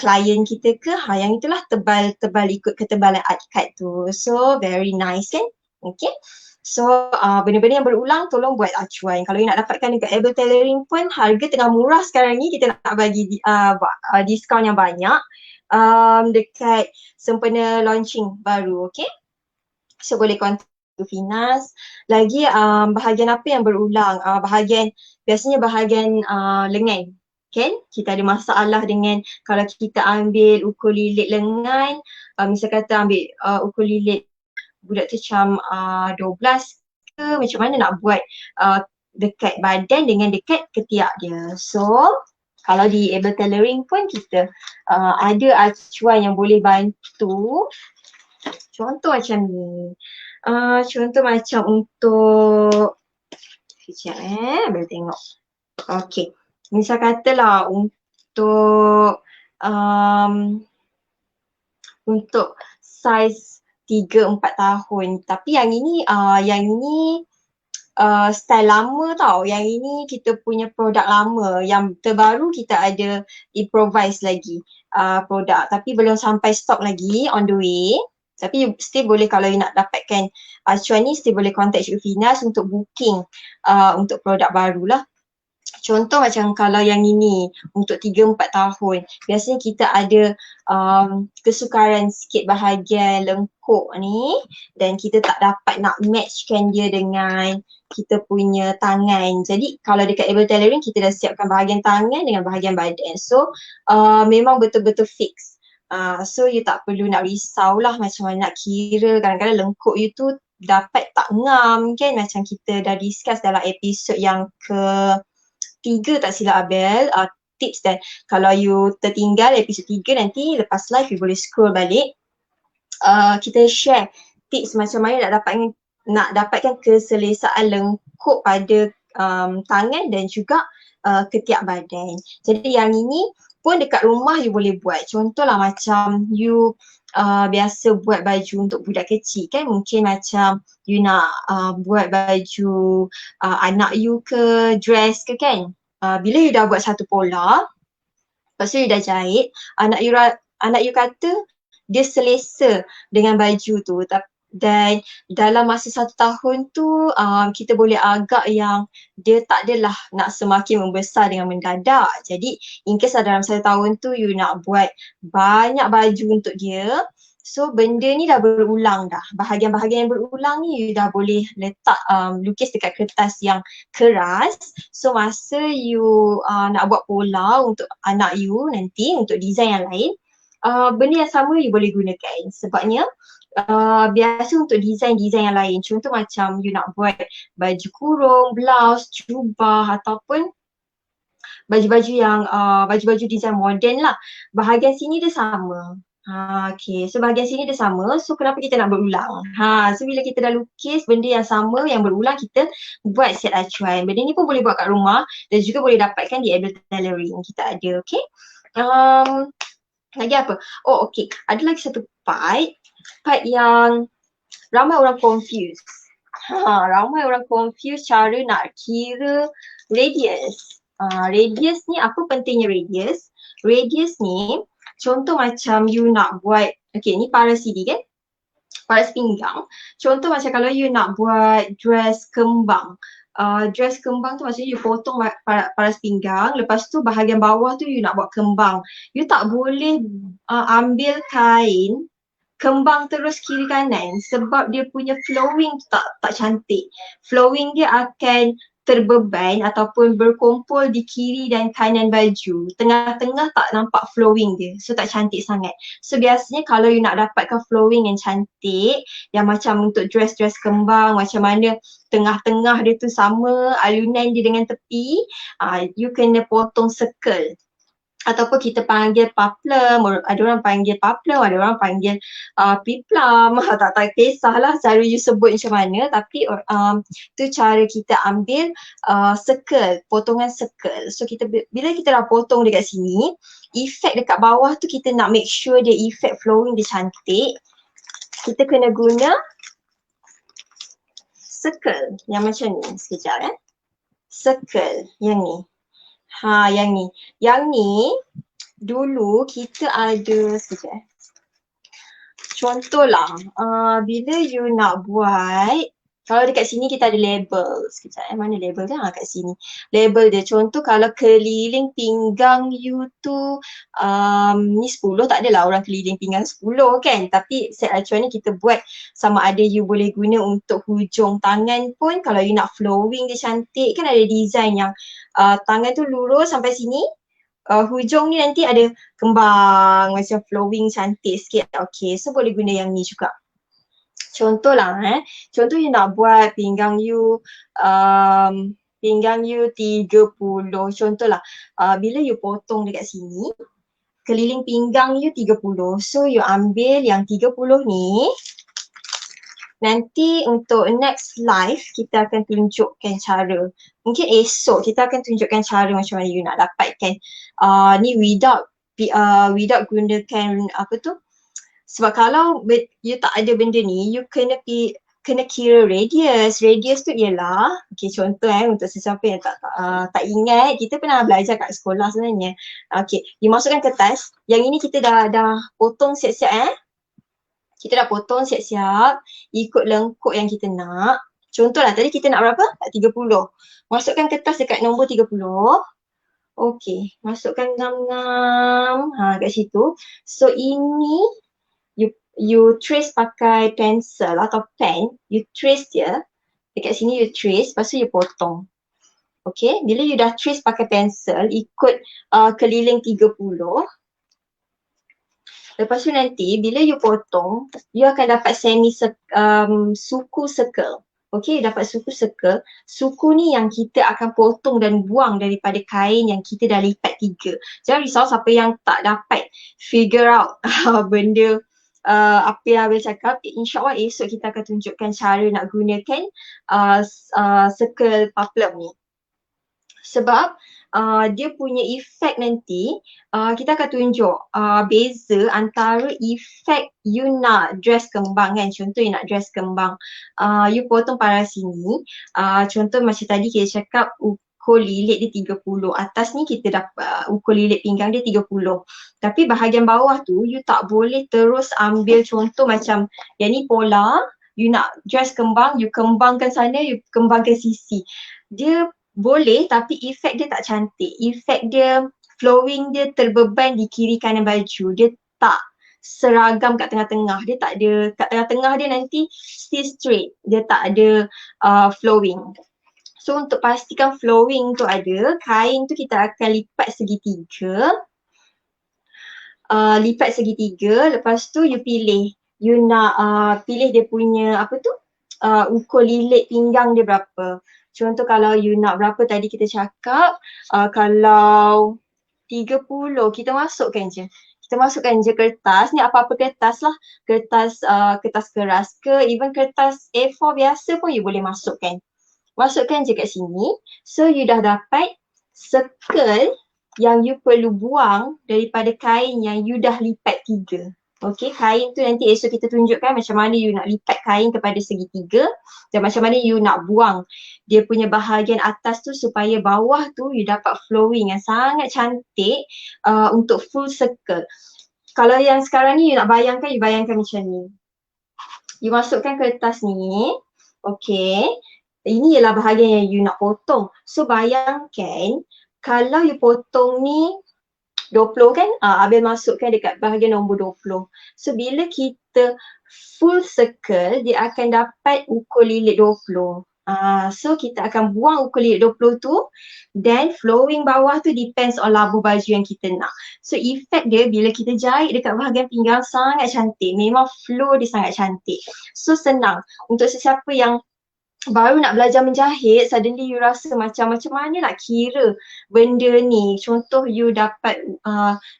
klien kita ke, yang itulah tebal ikut ketebalan art cat tu. So very nice kan? Okay. So benda-benda yang berulang tolong buat acuan. Kalau you nak dapatkan dekat Able Tailoring pun harga tengah murah sekarang ni, kita nak bagi diskaun yang banyak dekat sempena launching baru. Okay. So boleh contact Finas. Lagi bahagian apa yang berulang? Biasanya bahagian lengan. Kan? Kita ada masalah dengan kalau kita ambil ukur lilit lengan, misal kata ambil ukur lilit budak tu macam 12 ke, macam mana nak buat dekat badan dengan dekat ketiak dia. So kalau di Able Tailoring pun kita ada acuan yang boleh bantu. Contoh macam ni. Contoh macam untuk sekejap boleh tengok. Okay. Misal katalah untuk saiz 3-4 tahun. Tapi yang ini style lama tau. Yang ini kita punya produk lama. Yang terbaru kita ada improvise lagi produk. Tapi belum sampai stok lagi, on the way. Tapi still boleh, kalau you nak dapatkan acuan ni, still boleh contact Cik Finas untuk booking untuk produk baru lah. Contoh macam kalau yang ini untuk 3-4 tahun, biasanya kita ada kesukaran sikit bahagian lengkuk ni dan kita tak dapat nak matchkan dia dengan kita punya tangan. Jadi kalau dekat Able Tailoring kita dah siapkan bahagian tangan dengan bahagian badan. So memang betul-betul fix. So you tak perlu nak risaulah macam mana nak kira. Kadang-kadang lengkuk you tu dapat tak ngam kan, macam kita dah discuss dalam episod yang ke-3 tak silap Abel, tips dan kalau you tertinggal episod 3 nanti lepas live you boleh scroll balik. Kita share tips macam mana nak dapatkan keselesaan lengkuk pada tangan dan juga ketiak badan. Jadi yang ini pun dekat rumah you boleh buat. Contohlah macam you biasa buat baju untuk budak kecil kan, mungkin macam you nak buat baju anak you ke, dress ke kan. Bila you dah buat satu pola, lepas tu you dah jahit, anak you kata dia selesa dengan baju tu, dan dalam masa 1 tahun tu kita boleh agak yang dia tak adalah nak semakin membesar dengan mendadak. Jadi in case dalam 1 tahun tu you nak buat banyak baju untuk dia, so benda ni dah berulang dah. Bahagian-bahagian yang berulang ni you dah boleh letak lukis dekat kertas yang keras. So masa you nak buat pola untuk anak you nanti, untuk design yang lain, benda yang sama you boleh gunakan. Sebabnya biasa untuk design-design yang lain, contoh macam you nak buat baju kurung, blouse, jubah ataupun baju-baju yang baju-baju design moden lah, bahagian sini dia sama. Okay, so bahagian sini dia sama, so kenapa kita nak berulang? So bila kita dah lukis benda yang sama yang berulang, kita buat set acuan. Benda ni pun boleh buat kat rumah dan juga boleh dapatkan di Able Tailoring kita ada. Okay, lagi apa? Oh okay, ada lagi satu part yang ramai orang confuse. Ramai orang confuse cara nak kira radius. Radius ni, apa pentingnya radius? Radius ni, contoh macam you nak buat, okay ni paras sini kan? Paras pinggang. Contoh macam kalau you nak buat dress kembang. Dress kembang tu maksudnya you potong paras pinggang, lepas tu bahagian bawah tu you nak buat kembang. You tak boleh ambil kain kembang terus kiri kanan, sebab dia punya flowing tak cantik. Flowing dia akan terbeban ataupun berkumpul di kiri dan kanan baju. Tengah-tengah tak nampak flowing dia, so tak cantik sangat. So biasanya kalau you nak dapatkan flowing yang cantik, yang macam untuk dress-dress kembang, macam mana tengah-tengah dia tu sama alunan dia dengan tepi, you kena potong circle. Ataupun kita panggil paplum, ada orang panggil paplum, ada orang panggil piplum, tak kisahlah cara you sebut macam mana, tapi tu cara kita ambil circle, potongan circle. So bila kita dah potong dekat sini, efek dekat bawah tu kita nak make sure dia efek flowing dia cantik, kita kena guna circle yang macam ni. Sekejap circle yang ni. Yang ni. Yang ni dulu kita ada sekejap. Contohlah, bila you nak buat, kalau dekat sini kita ada label. Sekejap, mana label dia? Kat sini. Label dia, contoh kalau keliling pinggang you tu, ni 10, tak adalah orang keliling pinggang 10 kan. Tapi set acuan ni kita buat sama ada you boleh guna untuk hujung tangan pun. Kalau you nak flowing dia cantik, kan ada design yang tangan tu lurus sampai sini. Hujung ni nanti ada kembang macam flowing cantik sikit. Okay, so boleh guna yang ni juga. Contoh lah contoh you nak buat pinggang you 30. Contohlah bila you potong dekat sini, keliling pinggang you 30. So you ambil yang 30 ni. Nanti untuk next live kita akan tunjukkan cara. Mungkin esok kita akan tunjukkan cara macam mana you nak dapatkan ni without gunakan apa tu. Sebab kalau you tak ada benda ni, you kena kira radius. Radius tu ialah, okay, contoh untuk sesiapa yang tak ingat, kita pernah belajar kat sekolah sebenarnya. Okay, you masukkan kertas. Yang ini kita dah potong siap-siap Kita dah potong siap-siap ikut lengkuk yang kita nak. Contohlah tadi kita nak berapa? 30. Masukkan kertas dekat nombor 30. Okey, masukkan ngam-ngam kat situ. So ini you trace pakai pensel atau pen. You trace dia. Dekat sini you trace, lepas tu you potong. Okay, bila you dah trace pakai pensel ikut keliling 30. Lepas tu nanti bila you potong, you akan dapat suku circle. Okay, dapat suku circle. Suku ni yang kita akan potong dan buang daripada kain yang kita dah lipat 3. Jangan risau siapa yang tak dapat figure out benda apa yang Abel cakap. InsyaAllah esok kita akan tunjukkan cara nak gunakan circle paplum ni. Sebab dia punya efek nanti kita akan tunjuk beza antara efek you nak dress kembang kan. Contoh you nak dress kembang, you potong pada sini, contoh macam tadi kita cakap ukur lilit dia 30. Atas ni kita dapat ukur lilit pinggang dia 30. Tapi bahagian bawah tu you tak boleh terus ambil contoh macam yang ni pola, you nak dress kembang, you kembangkan sana, you kembangkan sisi. Dia boleh tapi efek dia tak cantik. Efek dia, flowing dia terbeban di kiri kanan baju. Dia tak seragam kat tengah-tengah. Dia tak ada, kat tengah-tengah dia nanti still straight. Dia tak ada flowing. So untuk pastikan flowing tu ada, kain tu kita akan lipat segitiga. Lipat segitiga, lepas tu you pilih. You nak pilih dia punya apa tu? Ukur lilit pinggang dia berapa. Contoh kalau you nak berapa tadi kita cakap, kalau 30 kita masukkan je. Kita masukkan je kertas, ni apa-apa kertas lah. Kertas keras ke, even kertas A4 biasa pun you boleh masukkan. Masukkan je kat sini. So you dah dapat circle yang you perlu buang daripada kain yang you dah lipat 3. Okay, kain tu nanti esok kita tunjukkan macam mana you nak lipat kain kepada segitiga dan macam mana you nak buang dia punya bahagian atas tu supaya bawah tu you dapat flowing yang sangat cantik untuk full circle. Kalau yang sekarang ni you nak bayangkan, you bayangkan macam ni. You masukkan kertas ni, okay. Ini ialah bahagian yang you nak potong. So bayangkan kalau you potong ni 20 kan, Abel masukkan dekat bahagian nombor 20. So bila kita full circle, dia akan dapat ukur lilit 20. So kita akan buang ukur lilit 20 tu dan flowing bawah tu depends on labuh baju yang kita nak. So efek dia bila kita jahit dekat bahagian pinggang sangat cantik. Memang flow dia sangat cantik. So senang untuk sesiapa yang baru nak belajar menjahit, suddenly you rasa macam mana nak kira benda ni. Contoh you dapat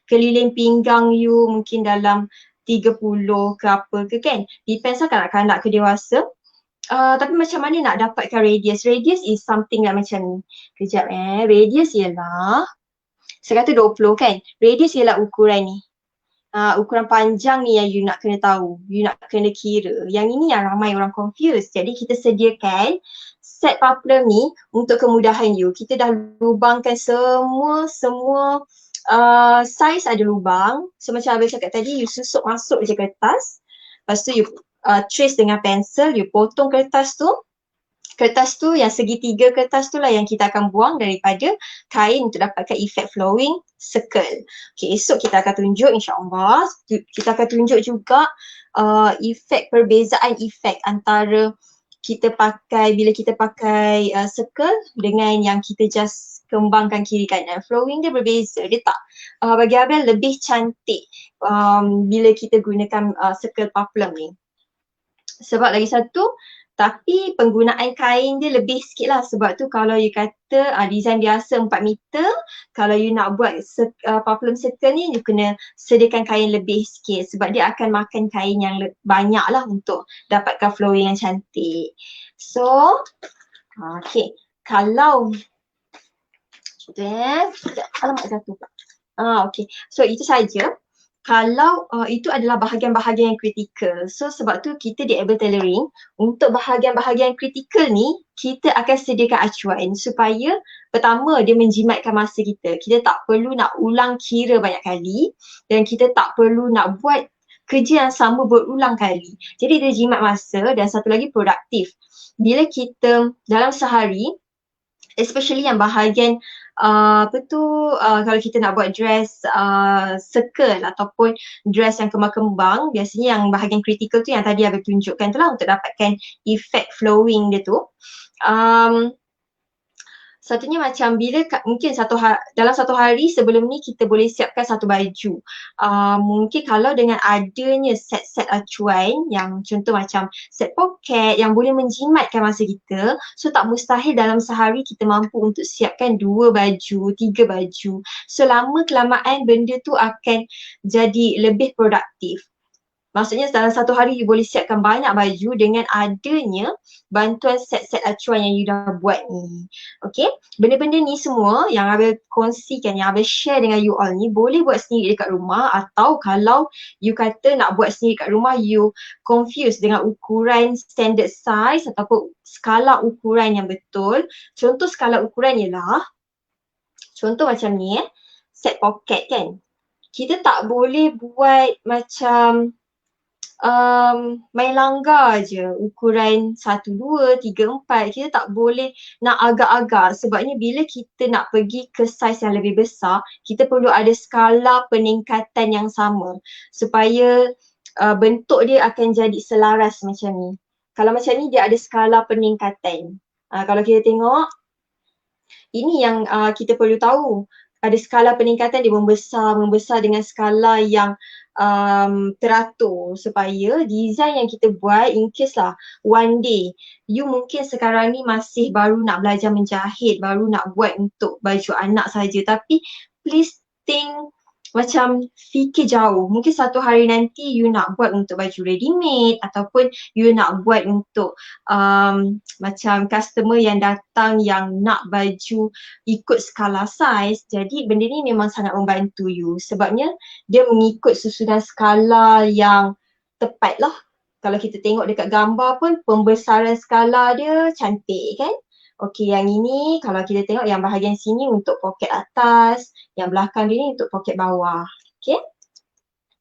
keliling pinggang you mungkin dalam 30 ke apa ke kan. Depends lah kanak-kanak ke dewasa. Tapi macam mana nak dapatkan radius. Radius is something like macam ni. Kejap radius ialah, saya kata 20 kan. Radius ialah ukuran ni. Ukuran panjang ni yang you nak kena tahu, you nak kena kira. Yang ini yang ramai orang confuse. Jadi kita sediakan set paplum ni untuk kemudahan you. Kita dah lubangkan semua size ada lubang. So macam Abel cakap tadi, you susuk masuk je kertas. Lepas tu you trace dengan pensel, you potong kertas tu. Kertas tu, yang segitiga kertas tu lah yang kita akan buang daripada kain untuk dapatkan efek flowing circle. Okay, esok kita akan tunjuk insyaAllah. Kita akan tunjuk juga efek, perbezaan efek antara kita pakai, bila kita pakai circle dengan yang kita just kembangkan kiri kanan. Flowing dia berbeza. Dia tak, bagi Abel lebih cantik bila kita gunakan circle paplum ni. Sebab lagi satu, tapi penggunaan kain dia lebih sikit lah. Sebab tu kalau you kata design biasa 4 meter, kalau you nak buat paplum circle ni, you kena sediakan kain lebih sikit. Sebab dia akan makan kain yang banyak lah untuk dapatkan flowing yang cantik. So, okay. Kalau, alamak jatuh pula. Okay. So, itu saja. Kalau itu adalah bahagian-bahagian yang kritikal. So sebab tu kita di Able Tailoring, untuk bahagian-bahagian kritikal ni, kita akan sediakan acuan supaya pertama dia menjimatkan masa kita. Kita tak perlu nak ulang kira banyak kali dan kita tak perlu nak buat kerja yang sama berulang kali. Jadi dia jimat masa dan satu lagi produktif. Bila kita dalam sehari, especially yang bahagian kalau kita nak buat dress circle ataupun dress yang kembang-kembang, biasanya yang bahagian kritikal tu yang tadi Abel tunjukkan tu lah untuk dapatkan efek flowing dia tu. Satunya macam bila mungkin dalam satu hari sebelum ni kita boleh siapkan satu baju. Mungkin kalau dengan adanya set-set acuan yang contoh macam set poket yang boleh menjimatkan masa kita, so tak mustahil dalam sehari kita mampu untuk siapkan 2 baju, 3 baju. So lama kelamaan benda tu akan jadi lebih produktif. Maksudnya dalam satu hari you boleh siapkan banyak baju dengan adanya bantuan set-set acuan yang you dah buat ni. Okay, benda-benda ni semua yang Abel kongsikan, yang Abel share dengan you all ni boleh buat sendiri dekat rumah, atau kalau you kata nak buat sendiri kat rumah, you confused dengan ukuran standard size ataupun skala ukuran yang betul. Contoh skala ukuran ialah, contoh macam ni set poket kan. Kita tak boleh buat macam main langgar je ukuran 1, 2, 3, 4. Kita tak boleh nak agak-agak, sebabnya bila kita nak pergi ke saiz yang lebih besar, kita perlu ada skala peningkatan yang sama supaya bentuk dia akan jadi selaras macam ni. Kalau macam ni dia ada skala peningkatan. Kalau kita tengok, ini yang kita perlu tahu. Ada skala peningkatan, dia membesar dengan skala yang teratur supaya design yang kita buat, in case lah one day you mungkin sekarang ni masih baru nak belajar menjahit, baru nak buat untuk baju anak saja, tapi please think, macam fikir jauh. Mungkin satu hari nanti you nak buat untuk baju ready made ataupun you nak buat untuk macam customer yang datang yang nak baju ikut skala size. Jadi benda ni memang sangat membantu you, sebabnya dia mengikut susunan skala yang tepat lah. Kalau kita tengok dekat gambar pun pembesaran skala dia cantik kan. Okey, yang ini kalau kita tengok yang bahagian sini untuk poket atas, yang belakang dia ni untuk poket bawah. Okey.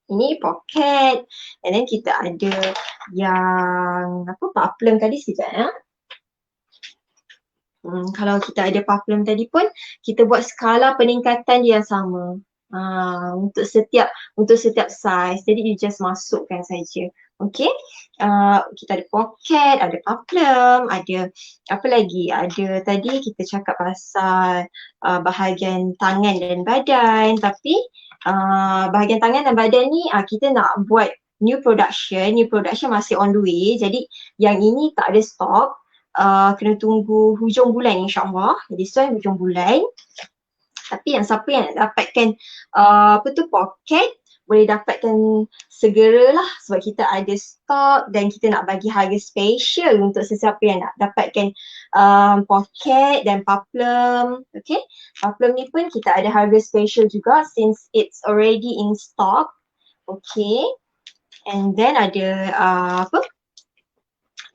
Ini poket, and then kita ada yang paplum tadi sekejap ya. Kalau kita ada paplum tadi pun kita buat skala peningkatan dia yang sama. Untuk setiap size. Jadi you just masukkan saja. Okey. Kita ada poket, ada paplum, ada apa lagi? Ada tadi kita cakap pasal bahagian tangan dan badan, tapi bahagian tangan dan badan ni kita nak buat new production masih on the way. Jadi yang ini tak ada stok. Kena tunggu hujung bulan insyaAllah. Jadi hujung bulan. Tapi yang siapa yang nak dapatkan poket, boleh dapatkan segeralah sebab kita ada stok dan kita nak bagi harga special untuk sesiapa yang nak dapatkan poket dan paplum. Okay, paplum ni pun kita ada harga special juga since it's already in stock. Okay, and then ada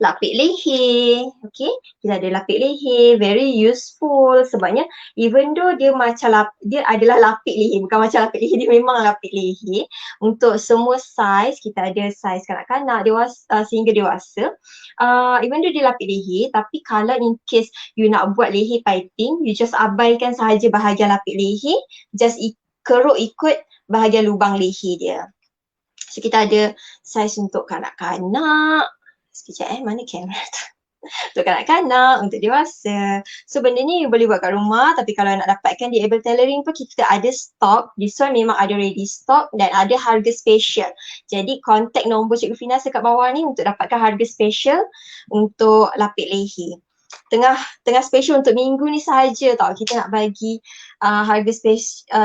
lapik leher. Okay, kita ada lapik leher, very useful sebabnya even though dia macam dia adalah lapik leher, bukan macam lapik leher, dia memang lapik leher. Untuk semua saiz, kita ada saiz kanak-kanak, dewasa sehingga dewasa. Even though dia lapik leher, tapi kalau in case you nak buat leher piping, you just abaikan sahaja bahagian lapik leher, just keruk ikut bahagian lubang leher dia. So kita ada saiz untuk kanak-kanak. Sekejap mana kamera tu. Untuk kanak-kanak, untuk dewasa. So benda ni boleh buat kat rumah, tapi kalau nak dapatkan di Able Tailoring pun kita ada stok. This one memang ada ready stock dan ada harga special. Jadi contact nombor Cikgu Finas dekat bawah ni untuk dapatkan harga special untuk lapik leher. Tengah special untuk minggu ni sahaja tau, kita nak bagi harga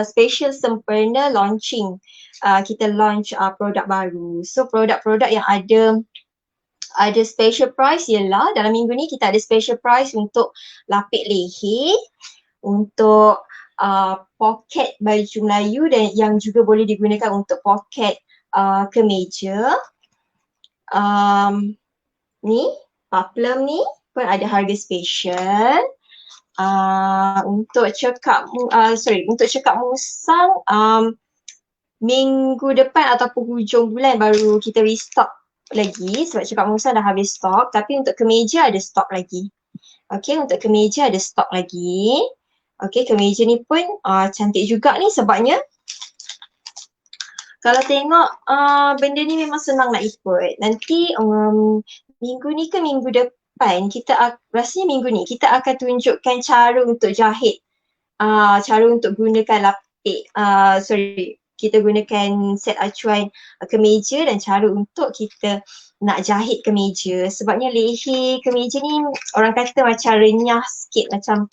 special sempena launching. Kita launch produk baru. So produk-produk yang ada special price ialah dalam minggu ni kita ada special price untuk lapik leher, untuk poket baju Melayu dan yang juga boleh digunakan untuk poket kemeja. Ni, paplum ni pun ada harga special. Untuk cekak musang minggu depan ataupun hujung bulan baru kita restock lagi sebab cekak musang dah habis stok, tapi untuk kemeja ada stok lagi. Okay, untuk kemeja ada stok lagi. Okay, kemeja ni pun cantik juga ni sebabnya kalau tengok benda ni memang senang nak ikut. Nanti minggu ni ke minggu depan rasanya minggu ni kita akan tunjukkan cara untuk jahit. Cara untuk gunakan lapik. Kita gunakan set acuan kemeja dan cara untuk kita nak jahit kemeja. Sebabnya leher kemeja ni orang kata macam renyah sikit, macam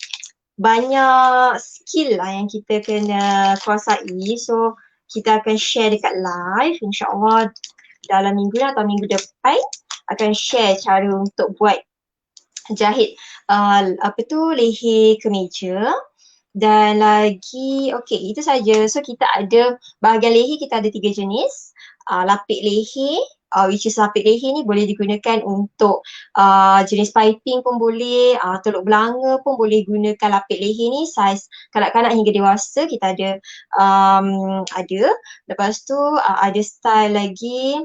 banyak skill lah yang kita kena kuasai. So kita akan share dekat live, insyaAllah dalam minggu ni atau minggu depan akan share cara untuk buat jahit leher kemeja. Dan lagi, okay, itu saja. So kita ada bahagian leher, kita ada 3 jenis. Lapik leher, which is lapik leher ni boleh digunakan untuk jenis piping pun boleh, teluk belanga pun boleh gunakan lapik leher ni, saiz kanak-kanak hingga dewasa kita ada. Lepas tu ada style lagi.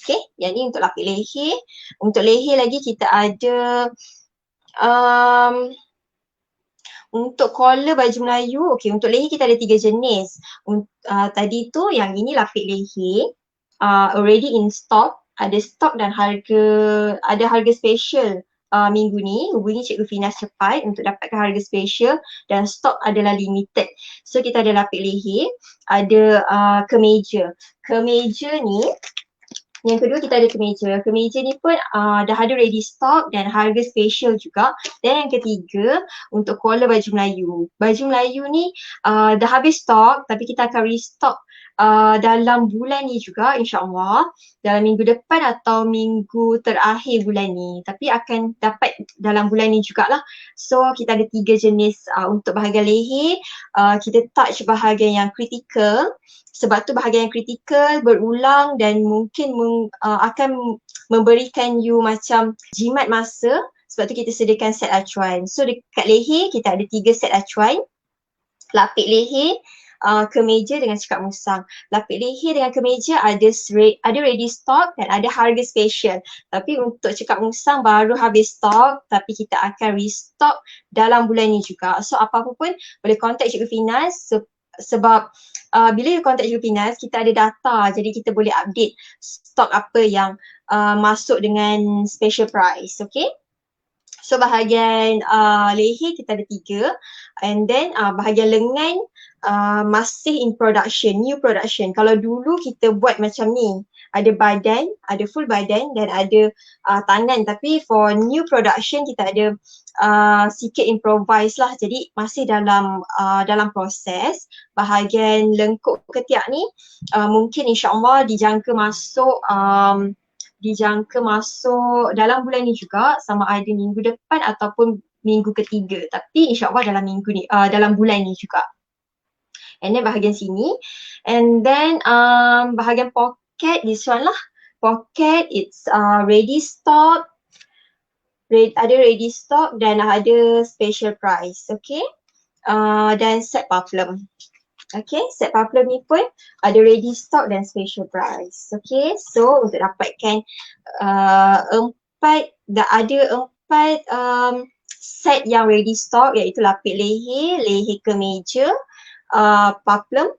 Okay, yang ni untuk lapik leher. Untuk leher lagi kita ada untuk collar baju Melayu, okay, untuk leher kita ada 3 jenis. Tadi tu yang ini lapik leher, already in stock, ada stok dan ada harga special minggu ni. Hubungi Cikgu Finas cepat untuk dapatkan harga special dan stok adalah limited. So kita ada lapik leher, ada kemeja. Kemeja ni, yang kedua kita ada kemeja. Kemeja ni pun dah ada ready stock dan harga special juga. Dan yang ketiga untuk collar baju Melayu. Baju Melayu ni dah habis stock tapi kita akan restock dalam bulan ni juga, insyaAllah dalam minggu depan atau minggu terakhir bulan ni, tapi akan dapat dalam bulan ni jugalah. So kita ada 3 jenis. Untuk bahagian leher, kita touch bahagian yang kritikal sebab tu bahagian yang kritikal berulang dan mungkin akan memberikan you macam jimat masa, sebab tu kita sediakan set acuan. So dekat leher kita ada 3 set acuan, lapik leher, kemeja dengan cekak musang. Lapik leher dengan kemeja ada ready stock dan ada harga special. Tapi untuk cekak musang baru habis stock tapi kita akan restock dalam bulan ni juga. So apa-apa pun boleh contact Cikgu Finas sebab bila you contact Cikgu Finas kita ada data, jadi kita boleh update stock apa yang masuk dengan special price. Okay. So bahagian leher kita ada 3 and then bahagian lengan masih in production, new production. Kalau dulu kita buat macam ni, ada badan, ada full badan dan ada tangan, tapi for new production kita ada sikit improvise lah, jadi masih dalam proses. Bahagian lengkuk ketiak ni mungkin insyaAllah dijangka masuk dalam bulan ni juga, sama ada minggu depan ataupun minggu ketiga, tapi insyaAllah dalam minggu ni, dalam bulan ni juga. And then bahagian sini, and then bahagian pocket, this one lah, pocket it's ready stock ada ready stock dan ada special price. Okay. Dan set problem. Okay, set problem ni pun ada ready stock dan special price. Okay, so untuk dapatkan ada empat set yang ready stock, iaitu lapik leher kemeja, problem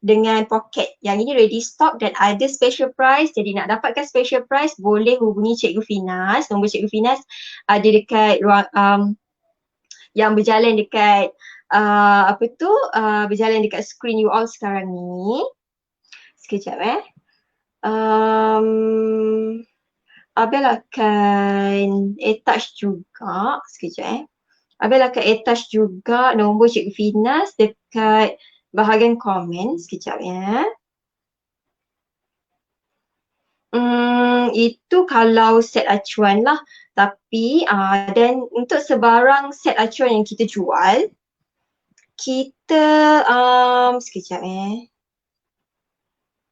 dengan pocket. Yang ini ready stock dan ada special price. Jadi nak dapatkan special price boleh hubungi Cikgu Finas. Nombor Cikgu Finas ada dekat ruang yang berjalan dekat berjalan dekat screen you all sekarang ni. Sekejap Abel akan attach juga. Sekejap Abel akan attach juga nombor Cikgu Finas dekat bahagian komen. Sekejap itu kalau set acuan lah. Tapi dan untuk sebarang set acuan yang kita jual, kita sekejap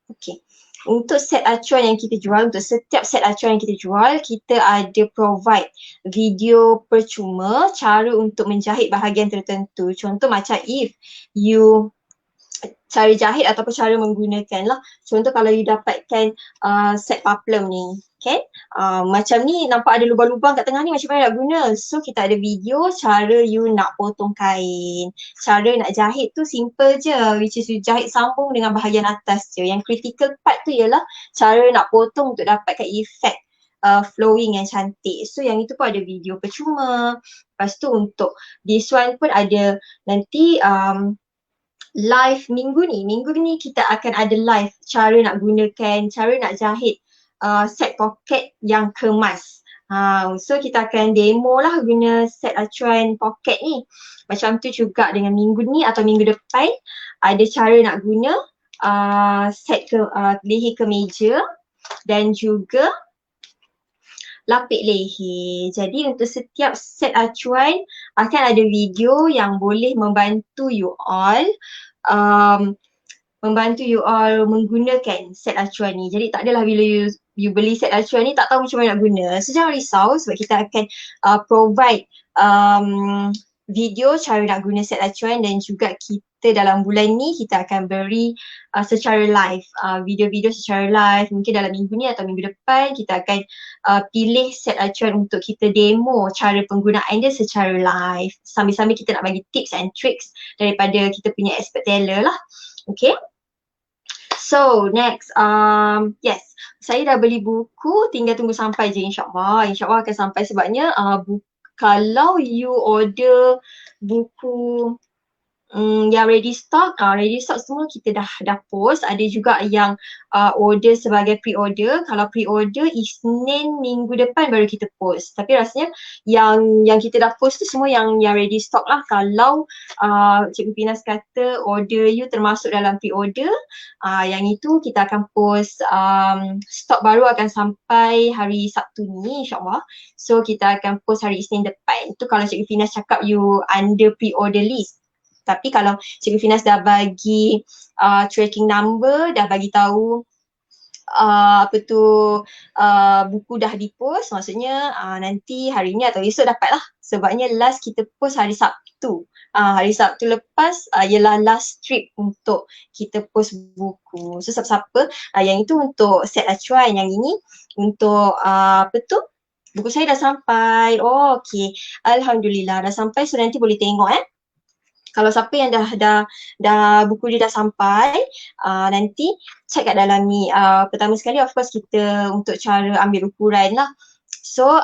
Okay. Untuk set acuan yang kita jual, untuk setiap set acuan yang kita jual, kita ada provide video percuma cara untuk menjahit bahagian tertentu. Contoh macam if you cara jahit ataupun cara menggunakan lah. Contoh kalau you dapatkan set paplum ni, okay? Macam ni nampak ada lubang-lubang kat tengah ni, macam mana nak guna? So kita ada video cara you nak potong kain. Cara nak jahit tu simple je, which is you jahit sambung dengan bahagian atas je. Yang critical part tu ialah cara nak potong untuk dapatkan efek flowing yang cantik. So yang itu pun ada video percuma. Lepas tu untuk this one pun ada nanti live minggu ni kita akan ada live cara nak gunakan, cara nak jahit set pocket yang kemas. So kita akan demo lah guna set acuan pocket ni. Macam tu juga dengan minggu ni atau minggu depan ada cara nak guna set leher kemeja dan juga lapik leher. Jadi untuk setiap set acuan akan ada video yang boleh membantu you all menggunakan set acuan ni. Jadi tak adalah bila you beli set acuan ni tak tahu macam mana nak guna. So jangan risau sebab kita akan provide video cara nak guna set acuan dan juga kita dalam bulan ni kita akan beri secara live, video-video secara live. Mungkin dalam minggu ni atau minggu depan kita akan pilih set acuan untuk kita demo cara penggunaan dia secara live. Sambil-sambil kita nak bagi tips and tricks daripada kita punya expert tailor lah. Okay. So next, yes, saya dah beli buku, tinggal tunggu sampai je insyaAllah. InsyaAllah akan sampai sebabnya kalau you order buku yang ready stock semua kita dah post. Ada juga yang order sebagai pre-order. Kalau pre-order Isnin minggu depan baru kita post. Tapi rasanya yang kita dah post tu semua yang ready stock lah. Kalau Cikgu Finas kata order you termasuk dalam pre-order, yang itu kita akan post, stok baru akan sampai hari Sabtu ni insyaAllah. So kita akan post hari Isnin depan. Itu kalau Cikgu Finas cakap you under pre-order list. Tapi kalau Cikgu Finas dah bagi tracking number, dah bagi tahu buku dah dipost, maksudnya nanti hari ni atau esok dapat lah. Sebabnya last kita post hari Sabtu. Hari Sabtu lepas ialah last trip untuk kita post buku. So siapa-siapa yang itu untuk set acuan, yang ini untuk buku saya dah sampai. Oh okey, alhamdulillah dah sampai. So nanti boleh tengok kalau siapa yang dah buku dia dah sampai, nanti check kat dalam ni. Pertama sekali of course kita untuk cara ambil ukuran lah. So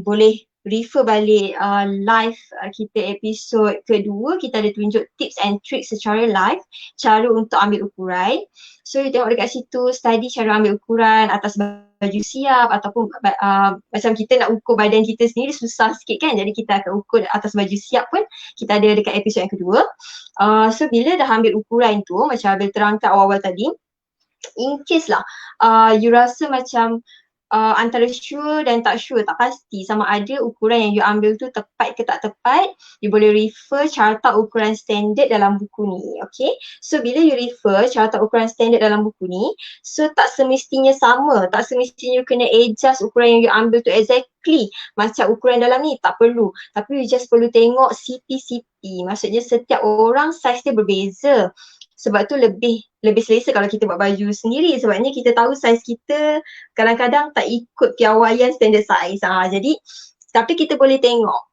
boleh refer balik live kita episod kedua. Kita ada tunjuk tips and tricks secara live, cara untuk ambil ukuran. So you tengok dekat situ, study cara ambil ukuran atas baju siap ataupun macam kita nak ukur badan kita sendiri susah sikit kan. Jadi kita akan ukur atas baju siap pun kita ada dekat episod yang kedua. So bila dah ambil ukuran tu, macam Abel terangkan awal-awal tadi, in case lah you rasa macam antara sure dan tak sure, tak pasti sama ada ukuran yang you ambil tu tepat ke tak tepat, you boleh refer carta ukuran standard dalam buku ni. Okay, so bila you refer carta ukuran standard dalam buku ni, so tak semestinya sama, tak semestinya you kena adjust ukuran yang you ambil tu exactly exactly macam ukuran dalam ni, tak perlu. Tapi you just perlu tengok CP-CP. Maksudnya setiap orang saiz dia berbeza. Sebab tu lebih selesa kalau kita buat baju sendiri, sebabnya kita tahu saiz kita kadang-kadang tak ikut piawaian standard saiz. Jadi tapi kita boleh tengok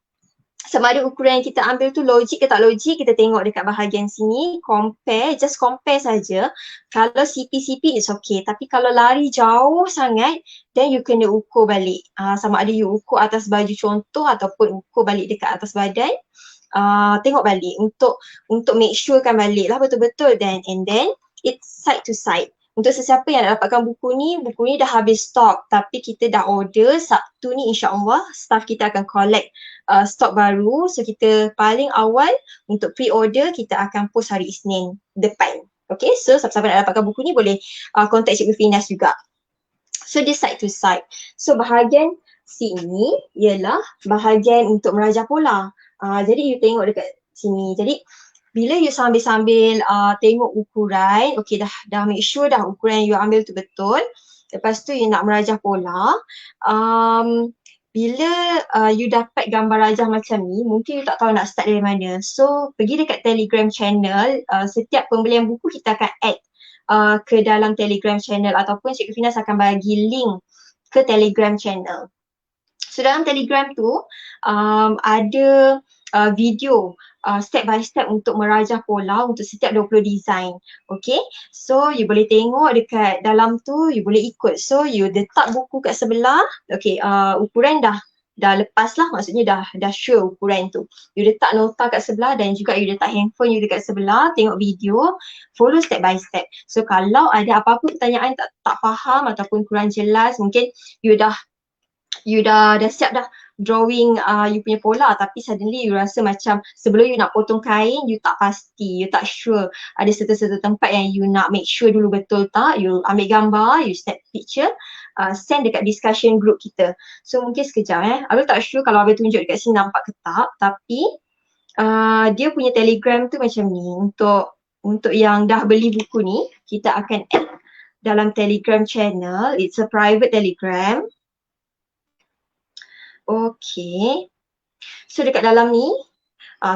sama ada ukuran yang kita ambil tu logik ke tak logik. Kita tengok dekat bahagian sini, just compare saja. Kalau CP-CP is okay, tapi kalau lari jauh sangat, then you kena ukur balik. Sama ada you ukur atas baju contoh ataupun ukur balik dekat atas badan. Tengok balik untuk make sure kan balik lah betul-betul, and then it's side to side. Untuk sesiapa yang nak dapatkan buku ni dah habis stok, tapi kita dah order. Sabtu ni insyaAllah staff kita akan collect stok baru. So kita paling awal untuk pre-order kita akan post hari Isnin depan. Okay, so siapa-siapa nak dapatkan buku ni boleh contact Cikgu Finas juga. So dia side to side. So bahagian sini ialah bahagian untuk merajah pola. Jadi you tengok dekat sini. Jadi bila you sambil-sambil tengok ukuran, okay dah make sure dah ukuran you ambil tu betul. Lepas tu you nak merajah pola. Bila you dapat gambar rajah macam ni, mungkin you tak tahu nak start dari mana. So pergi dekat Telegram channel, setiap pembelian buku kita akan add ke dalam Telegram channel, ataupun Cikgu Finas akan bagi link ke Telegram channel. So dalam Telegram tu ada video step by step untuk merajah pola untuk setiap 20 design. Okay, so you boleh tengok dekat dalam tu, you boleh ikut. So you letak buku kat sebelah, okay, ukuran dah lepas lah, maksudnya dah sure ukuran tu. You letak nota kat sebelah dan juga you letak handphone you dekat sebelah, tengok video, follow step by step. So kalau ada apa-apa pertanyaan tak faham ataupun kurang jelas, mungkin you dah siap dah drawing you punya pola, tapi suddenly you rasa macam sebelum you nak potong kain, you tak pasti, you tak sure, ada serta-serta tempat yang you nak make sure dulu betul tak, you ambil gambar, you snap picture, send dekat discussion group kita. So mungkin sekejap Abel tak sure kalau Abel tunjuk dekat sini nampak ke tak, tapi dia punya Telegram tu macam ni. Untuk yang dah beli buku ni, kita akan add dalam Telegram channel. It's a private Telegram. Okay, so dekat dalam ni,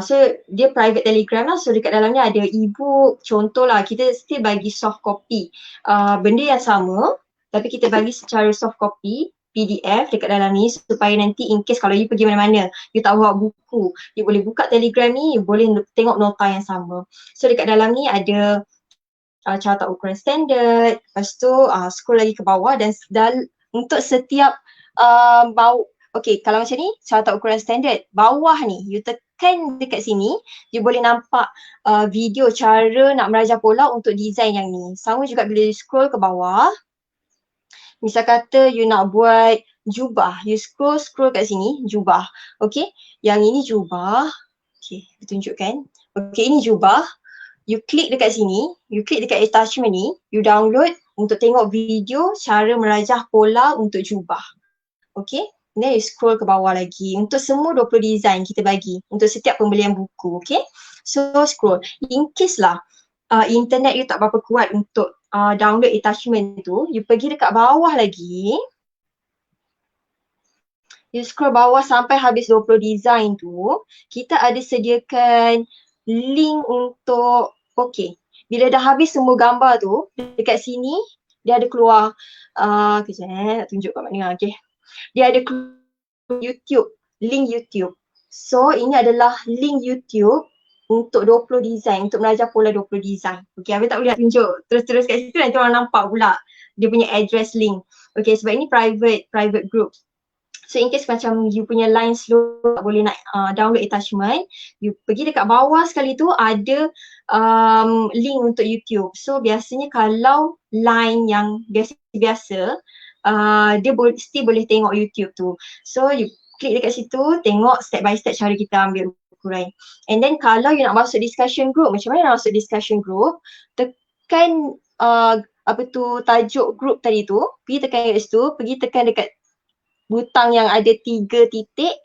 so dia private Telegram lah. So dekat dalam ni ada e-book, contoh lah, kita still bagi soft copy benda yang sama, tapi kita bagi secara soft copy PDF dekat dalam ni, supaya nanti in case kalau you pergi mana-mana, you tak bawa buku, you boleh buka Telegram ni, you boleh tengok nota yang sama. So dekat dalam ni ada carta ukuran standard, lepas tu scroll lagi ke bawah dan untuk setiap okay, kalau macam ni, carta ukuran standard. Bawah ni, you tekan dekat sini, you boleh nampak video cara nak merajah pola untuk design yang ni. Sama juga bila you scroll ke bawah. Misal kata you nak buat jubah, you scroll kat sini, jubah. Okay, yang ini jubah. Okay, kita tunjukkan. Okay, ini jubah. You klik dekat sini, you klik dekat attachment ni, you download untuk tengok video cara merajah pola untuk jubah. Okay. Then you scroll ke bawah lagi. Untuk semua 20 design kita bagi untuk setiap pembelian buku, okay? So scroll. In case lah internet you tak berapa kuat untuk download attachment tu, you pergi dekat bawah lagi. You scroll bawah sampai habis 20 design tu, kita ada sediakan link untuk, okay, bila dah habis semua gambar tu, dekat sini dia ada keluar, kejap nak tunjuk kat mana, okay. Dia ada YouTube, link YouTube. So ini adalah link YouTube untuk 20 design, untuk merajah pola 20 design. Okay, Abang tak boleh nak tunjuk terus-terus kat situ, nanti orang nampak pula dia punya address link. Okay, sebab ini private group. So in case macam you punya line slow, tak boleh nak download attachment, you pergi dekat bawah sekali tu ada link untuk YouTube. So biasanya kalau line yang biasa-biasa, dia still boleh tengok YouTube tu. So you klik dekat situ, tengok step by step cara kita ambil ukuran. And then kalau you nak masuk discussion group, macam mana nak masuk discussion group? Tekan tajuk group tadi tu, pergi tekan dekat situ, pergi tekan dekat butang yang ada 3 titik,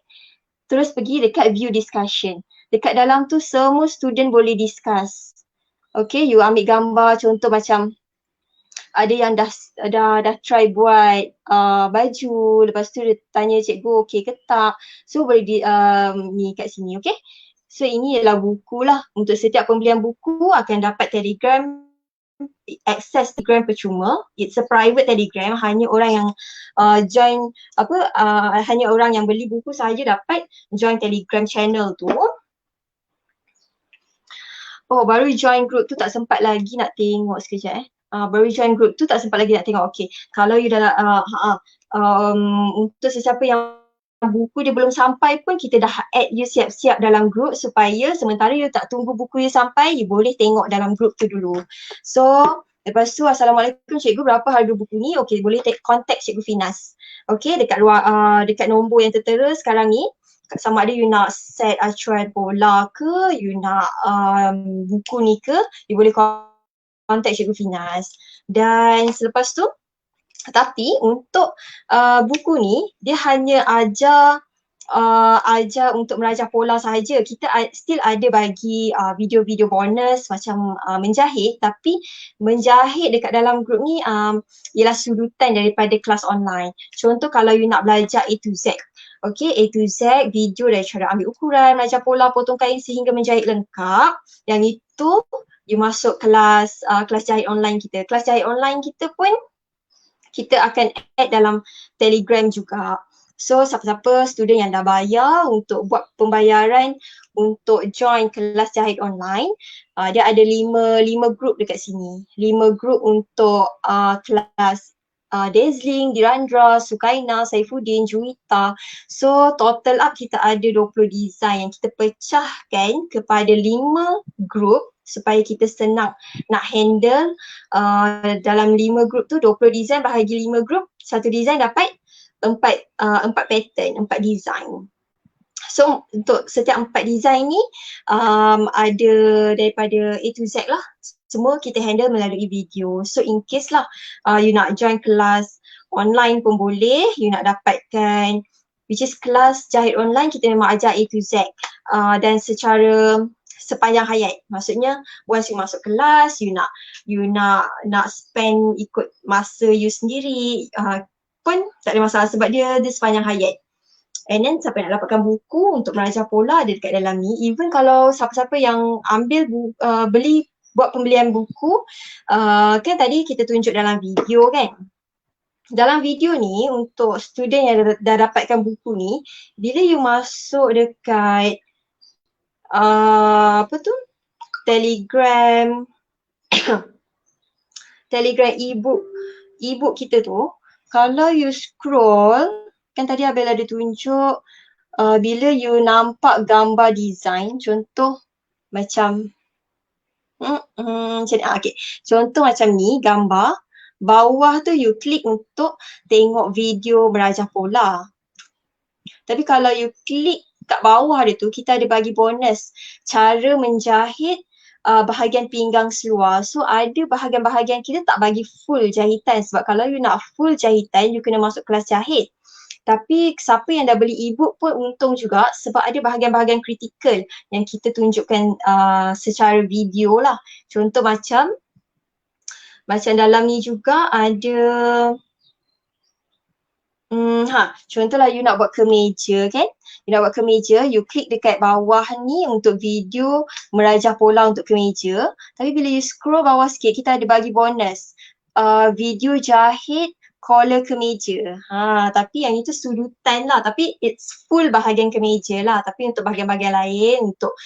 terus pergi dekat view discussion. Dekat dalam tu semua student boleh discuss. Okay, you ambil gambar contoh macam ada yang dah try buat baju, lepas tu dia tanya cikgu okey ke tak. So boleh ni kat sini, okey. So ini ialah buku lah. Untuk setiap pembelian buku akan dapat Telegram, access Telegram percuma. It's a private Telegram, hanya orang yang join hanya orang yang beli buku sahaja dapat join Telegram channel tu. Oh, baru join group tu tak sempat lagi nak tengok sekejap baru join group tu tak sempat lagi nak tengok. Okay, kalau you dah untuk sesiapa yang buku dia belum sampai pun, kita dah add you siap-siap dalam group supaya sementara you tak tunggu buku you sampai, you boleh tengok dalam group tu dulu. So lepas tu, Assalamualaikum cikgu, berapa harga buku ni? Okay, boleh contact cikgu Finas. Okay, dekat dekat nombor yang tertera sekarang ni. Sama ada you nak set acuan pola ke, you nak buku ni ke, you boleh contact cikgu Finas. Dan selepas tu, tapi untuk buku ni, dia hanya ajar untuk meraja pola sahaja. Kita still ada bagi video-video bonus macam menjahit, tapi menjahit dekat dalam grup ni ialah sudutan daripada kelas online. Contoh kalau you nak belajar A to Z, okay, A to Z, video dari cara ambil ukuran, meraja pola, potong kain sehingga menjahit lengkap. Yang itu you masuk kelas jahit online kita. Kelas jahit online kita pun kita akan add dalam Telegram juga. So siapa-siapa student yang dah bayar untuk buat pembayaran untuk join kelas jahit online, dia ada 5 group dekat sini. 5 group untuk kelas Dazzling, Dirandra, Sukaina, Saifuddin, Juwita. So total up kita ada 20 design yang kita pecahkan kepada 5 group supaya kita senang nak handle dalam 5 group tu. 20 design bahagi 5 group, satu design dapat 4 pattern, 4 design. So untuk setiap 4 design ni ada daripada A to Z lah. Semua kita handle melalui video. So in case lah you nak join kelas online pun boleh, you nak dapatkan, which is kelas jahit online kita memang ajar A to Z dan secara sepanjang hayat. Maksudnya once you masuk kelas, you nak spend ikut masa you sendiri pun tak ada masalah sebab dia sepanjang hayat. And then siapa nak dapatkan buku untuk meraja pola ada dekat dalam ni. Even kalau siapa-siapa yang ambil beli buat pembelian buku, kan tadi kita tunjuk dalam video kan. Dalam video ni untuk student yang dah dapatkan buku ni, bila you masuk dekat Telegram Telegram ebook kita tu, kalau you scroll, kan tadi Abel ada tunjuk bila you nampak gambar design, contoh macam okay. Contoh macam ni gambar, bawah tu you klik untuk tengok video merajah pola. Tapi kalau you klik kat bawah dia tu, kita ada bagi bonus cara menjahit bahagian pinggang seluar. So ada bahagian-bahagian kita tak bagi full jahitan, sebab kalau you nak full jahitan, you kena masuk kelas jahit. Tapi siapa yang dah beli ebook pun untung juga sebab ada bahagian-bahagian kritikal yang kita tunjukkan secara video lah. Contoh macam dalam ni juga ada contohlah you nak buat kemeja kan. You nak buat kemeja, you klik dekat bawah ni untuk video merajah pola untuk kemeja. Tapi bila you scroll bawah sikit, kita ada bagi bonus video jahit collar kemeja. Tapi yang itu sudutan lah, tapi it's full bahagian kemeja lah. Tapi untuk bahagian-bahagian lain, untuk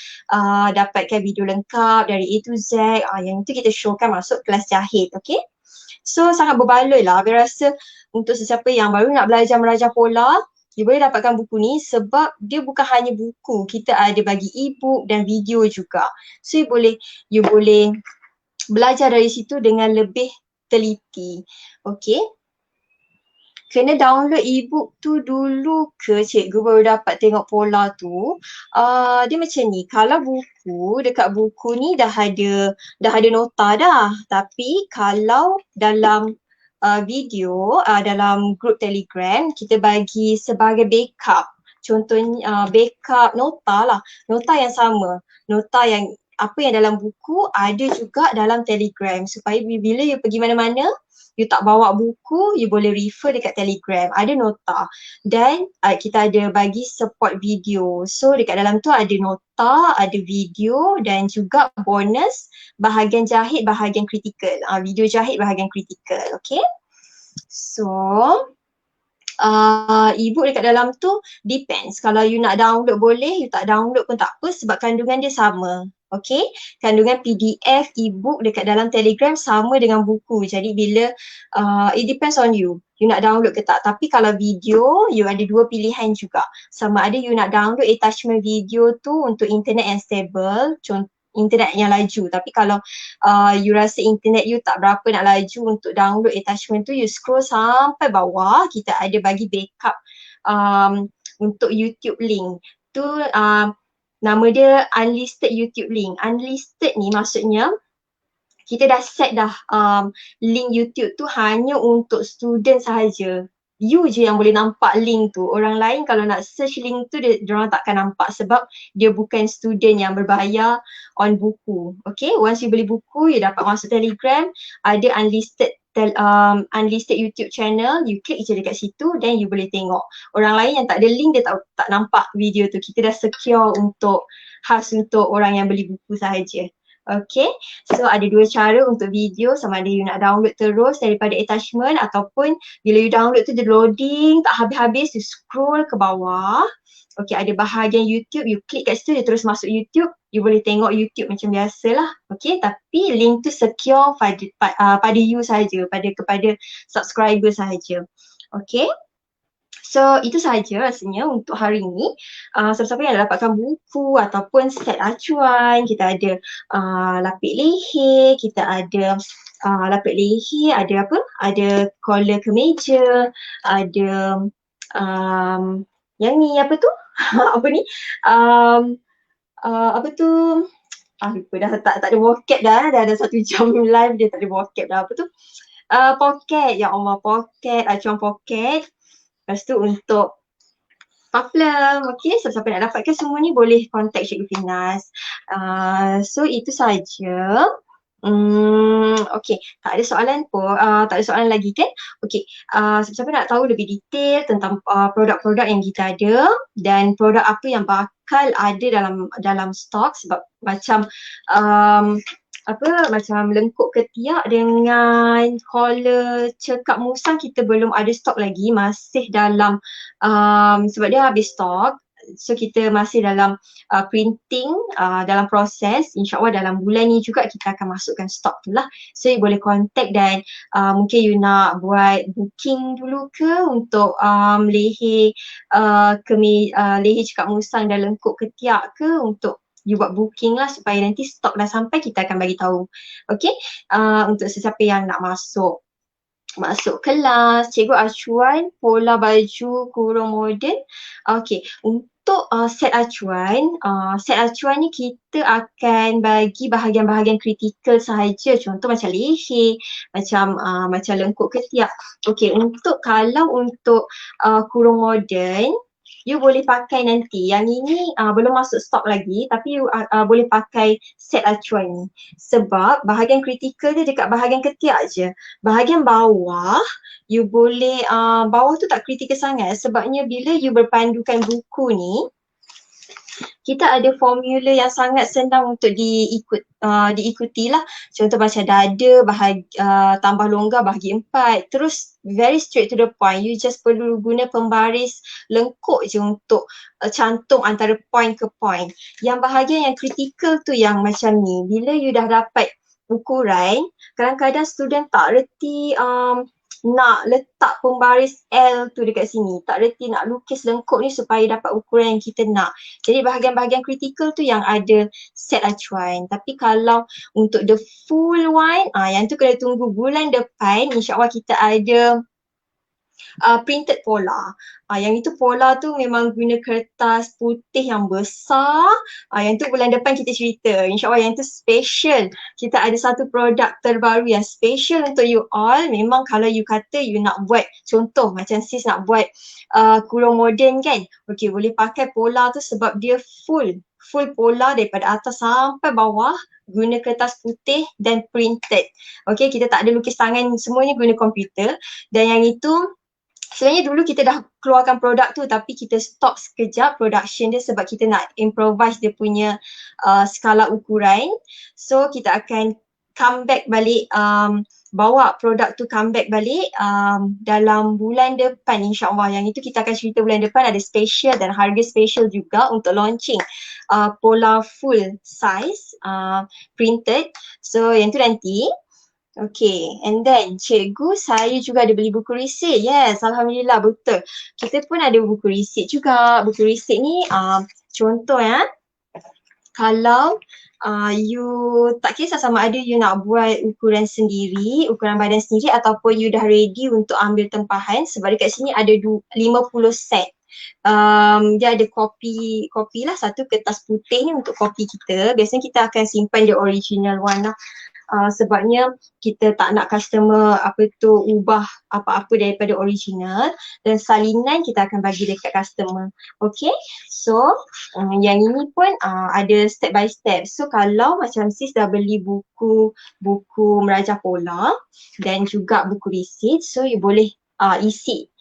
dapatkan video lengkap dari A to Z, yang itu kita showkan masuk kelas jahit, okay? So sangat berbaloi lah. Saya rasa untuk sesiapa yang baru nak belajar merajah pola, you boleh dapatkan buku ni sebab dia bukan hanya buku, kita ada bagi ebook dan video juga. So you boleh belajar dari situ dengan lebih teliti. Okay. Kena download ebook tu dulu ke cikgu baru dapat tengok pola tu? Dia macam ni, kalau buku, dekat buku ni dah ada nota dah. Tapi kalau dalam video, dalam grup Telegram, kita bagi sebagai backup. Contohnya backup nota lah, nota yang sama. Nota yang apa yang dalam buku ada juga dalam Telegram supaya bila you pergi mana-mana, you tak bawa buku, you boleh refer dekat Telegram, ada nota. Dan kita ada bagi support video. So dekat dalam tu ada nota, ada video dan juga bonus bahagian jahit, bahagian kritikal. Video jahit bahagian kritikal, okay? So e-book dekat dalam tu depends. Kalau you nak download boleh, you tak download pun tak apa sebab kandungan dia sama. Okay, kandungan PDF, e-book dekat dalam Telegram sama dengan buku. Jadi bila, it depends on you. You nak download ke tak. Tapi kalau video, you ada dua pilihan juga. Sama ada you nak download attachment video tu untuk internet yang stable, contoh internet yang laju. Tapi kalau you rasa internet you tak berapa nak laju untuk download attachment tu, you scroll sampai bawah, kita ada bagi backup untuk YouTube link. Tu nama dia unlisted YouTube link. Unlisted ni maksudnya kita dah set dah link YouTube tu hanya untuk student sahaja. You je yang boleh nampak link tu. Orang lain kalau nak search link tu, diorang takkan nampak sebab dia bukan student yang berbayar on buku. Okay, once you beli buku, you dapat masuk Telegram, ada unlisted YouTube channel, you klik je dekat situ dan you boleh tengok. Orang lain yang tak ada link, dia tak nampak video tu. Kita dah secure untuk khas untuk orang yang beli buku sahaja. Okay, so ada dua cara untuk video, sama ada you nak download terus daripada attachment ataupun bila you download tu dia loading tak habis-habis, you scroll ke bawah. Okay, ada bahagian YouTube, you klik kat situ, dia terus masuk YouTube, you boleh tengok YouTube macam biasalah. Okay, tapi link tu secure pada you sahaja, kepada subscriber sahaja. Okay. So itu sahaja rasanya untuk hari ini. Siapa-siapa yang dah dapatkan buku ataupun set acuan, kita ada lapik leher, kita ada lapik leher, ada apa? Ada collar kemeja, ada yang ni apa tu? Apa ni? Apa tu? Lupa dah, tak ada vocab dah ada 1 jam live dia tak ada vocab dah. Apa tu? Pocket, ya Allah, pocket, acuan pocket. Lepas tu untuk Pufflum, okay, siapa-siapa nak dapatkan semua ni boleh contact Cikgu Finas. So itu saja. Okay, tak ada soalan pun, tak ada soalan lagi kan? Okay, siapa-siapa nak tahu lebih detail tentang produk-produk yang kita ada dan produk apa yang bakal ada dalam stok, sebab macam macam lengkuk ketiak dengan collar cekak musang kita belum ada stok lagi, masih dalam sebab dia habis stok. So kita masih dalam printing, dalam proses. InsyaAllah dalam bulan ni juga kita akan masukkan stok tu lah. So you boleh contact dan mungkin you nak buat booking dulu ke untuk leher leher cekak musang dan lengkuk ketiak ke, untuk you buat booking lah supaya nanti stok dah sampai kita akan bagi tahu. Okay, untuk sesiapa yang nak masuk kelas, cikgu acuan pola baju kurung moden. Okay, untuk set acuan ni kita akan bagi bahagian-bahagian kritikal sahaja, contoh macam leher, macam lengkuk ketiak. Okay, kalau untuk kurung moden, you boleh pakai nanti. Yang ini belum masuk stok lagi, tapi you boleh pakai set acuan ni. Sebab bahagian kritikal dia dekat bahagian ketiak je. Bahagian bawah, you boleh, bawah tu tak kritikal sangat. Sebabnya bila you berpandukan buku ni, kita ada formula yang sangat senang untuk diikuti lah. Contoh macam dada, tambah longgar bahagi 4. Terus very straight to the point. You just perlu guna pembaris lengkuk je untuk cantum antara point ke point. Yang bahagian yang kritikal tu yang macam ni, bila you dah dapat ukuran, kadang-kadang student tak reti nak letak pembaris L tu dekat sini, tak reti nak lukis lengkuk ni supaya dapat ukuran yang kita nak. Jadi bahagian-bahagian kritikal tu yang ada set acuan. Tapi kalau untuk the full one, yang tu kena tunggu bulan depan. InsyaAllah kita ada printed pola. Yang itu pola tu memang guna kertas putih yang besar. Yang tu bulan depan kita cerita. InsyaAllah yang tu special. Kita ada satu produk terbaru yang special untuk you all. Memang kalau you kata you nak buat, contoh macam sis nak buat kurung moden kan. Okay, boleh pakai pola tu sebab dia full. full pola daripada atas sampai bawah, guna kertas putih dan printed. Okay, kita tak ada lukis tangan, semuanya guna komputer. Dan yang itu sebenarnya dulu kita dah keluarkan produk tu tapi kita stop sekejap production dia sebab kita nak improvise dia punya skala ukuran. So kita akan come back balik, bawa produk tu come back balik dalam bulan depan insyaAllah. Yang itu kita akan cerita bulan depan, ada special dan harga special juga untuk launching pola full size printed. So yang tu nanti. Okay, and then cikgu saya juga ada beli buku resit. Yes, Alhamdulillah, betul. Kita pun ada buku resit juga. Buku resit ni contoh ya, kalau you tak kisah sama ada you nak buat ukuran sendiri, ukuran badan sendiri ataupun you dah ready untuk ambil tempahan, sebab dekat sini ada 50 set. Dia ada kopi lah, satu kertas putih ni untuk kopi kita. Biasanya kita akan simpan the original one lah. Sebabnya kita tak nak customer ubah apa-apa daripada original, dan salinan kita akan bagi dekat customer. Okay, so yang ini pun ada step by step. So kalau macam sis dah beli buku Merajah Pola dan juga buku resit, so you boleh isi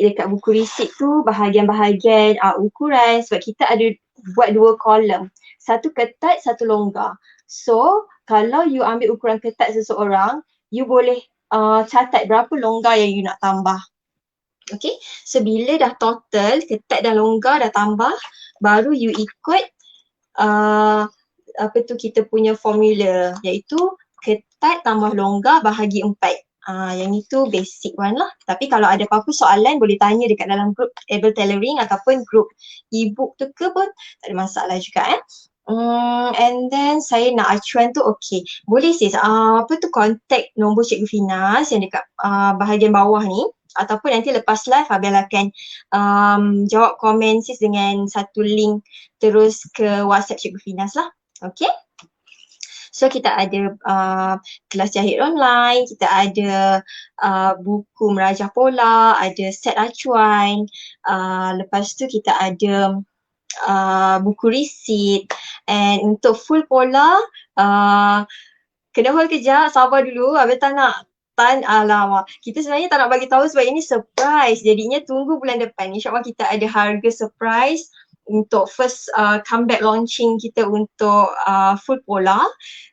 dekat buku resit tu bahagian-bahagian ukuran, sebab kita ada buat 2 kolom, satu ketat, satu longgar. So kalau you ambil ukuran ketat seseorang, you boleh catat berapa longgar yang you nak tambah. Okay, so bila dah total ketat dan longgar dah tambah, baru you ikut kita punya formula, iaitu ketat tambah longgar bahagi 4. Yang itu basic one lah. Tapi kalau ada apa-apa soalan boleh tanya dekat dalam group Able Tailoring ataupun group e-book tu ke pun tak ada masalah juga and then saya nak acuan tu, okay. Boleh sis, contact nombor Cikgu Finas yang dekat bahagian bawah ni, ataupun nanti lepas live Abel akan jawab komen sis dengan satu link terus ke WhatsApp Cikgu Finas lah. Okay. So kita ada kelas jahit online, kita ada buku Merajah Pola, ada set acuan, lepas tu kita ada buku resit, and untuk full pola kena hold kejap, sabar dulu. Abang tak nak alamak, kita sebenarnya tak nak bagi tahu sebab ini surprise, jadinya tunggu bulan depan. InsyaAllah kita ada harga surprise untuk first comeback launching kita untuk full pola.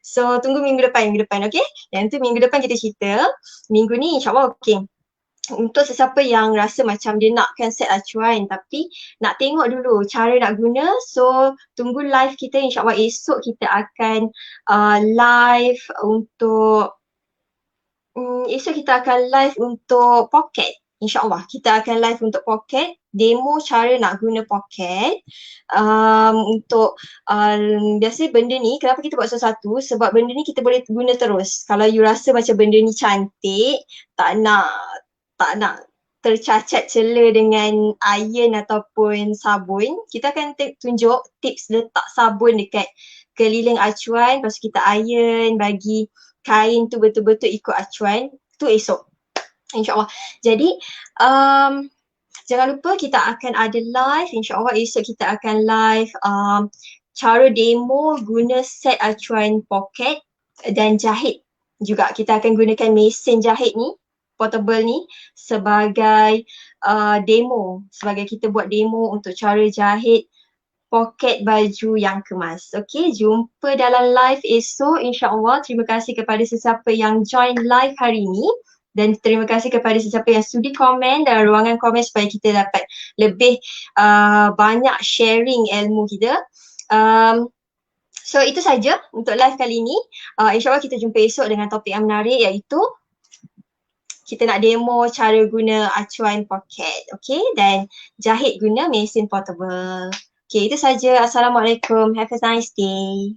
So tunggu minggu depan, okay? Dan tu minggu depan kita cerita. Minggu ni insyaAllah okay. Untuk sesiapa yang rasa macam dia nakkan set acuan tapi nak tengok dulu cara nak guna, so tunggu live kita. InsyaAllah esok kita akan live untuk pocket. InsyaAllah kita akan live untuk pocket, demo cara nak guna pocket. Biasanya benda ni, kenapa kita buat satu-satu, sebab benda ni kita boleh guna terus. Kalau you rasa macam benda ni cantik, tak nak tercacat celah dengan iron ataupun sabun, kita akan tunjuk tips letak sabun dekat keliling acuan, lepas tu kita iron, bagi kain tu betul-betul ikut acuan, tu esok insyaAllah. Jadi jangan lupa kita akan ada live, insyaAllah esok kita akan live cara demo guna set acuan pocket dan jahit juga. Kita akan gunakan mesin jahit ni, portable ni, sebagai demo, sebagai kita buat demo untuk cara jahit poket baju yang kemas. Okay, jumpa dalam live esok insyaAllah. Terima kasih kepada sesiapa yang join live hari ini, dan terima kasih kepada sesiapa yang sudi komen dalam ruangan komen supaya kita dapat lebih banyak sharing ilmu kita. So itu saja untuk live kali ini. InsyaAllah kita jumpa esok dengan topik yang menarik, iaitu kita nak demo cara guna acuan pocket, okay, dan jahit guna mesin portable. Okay, itu saja. Assalamualaikum. Have a nice day.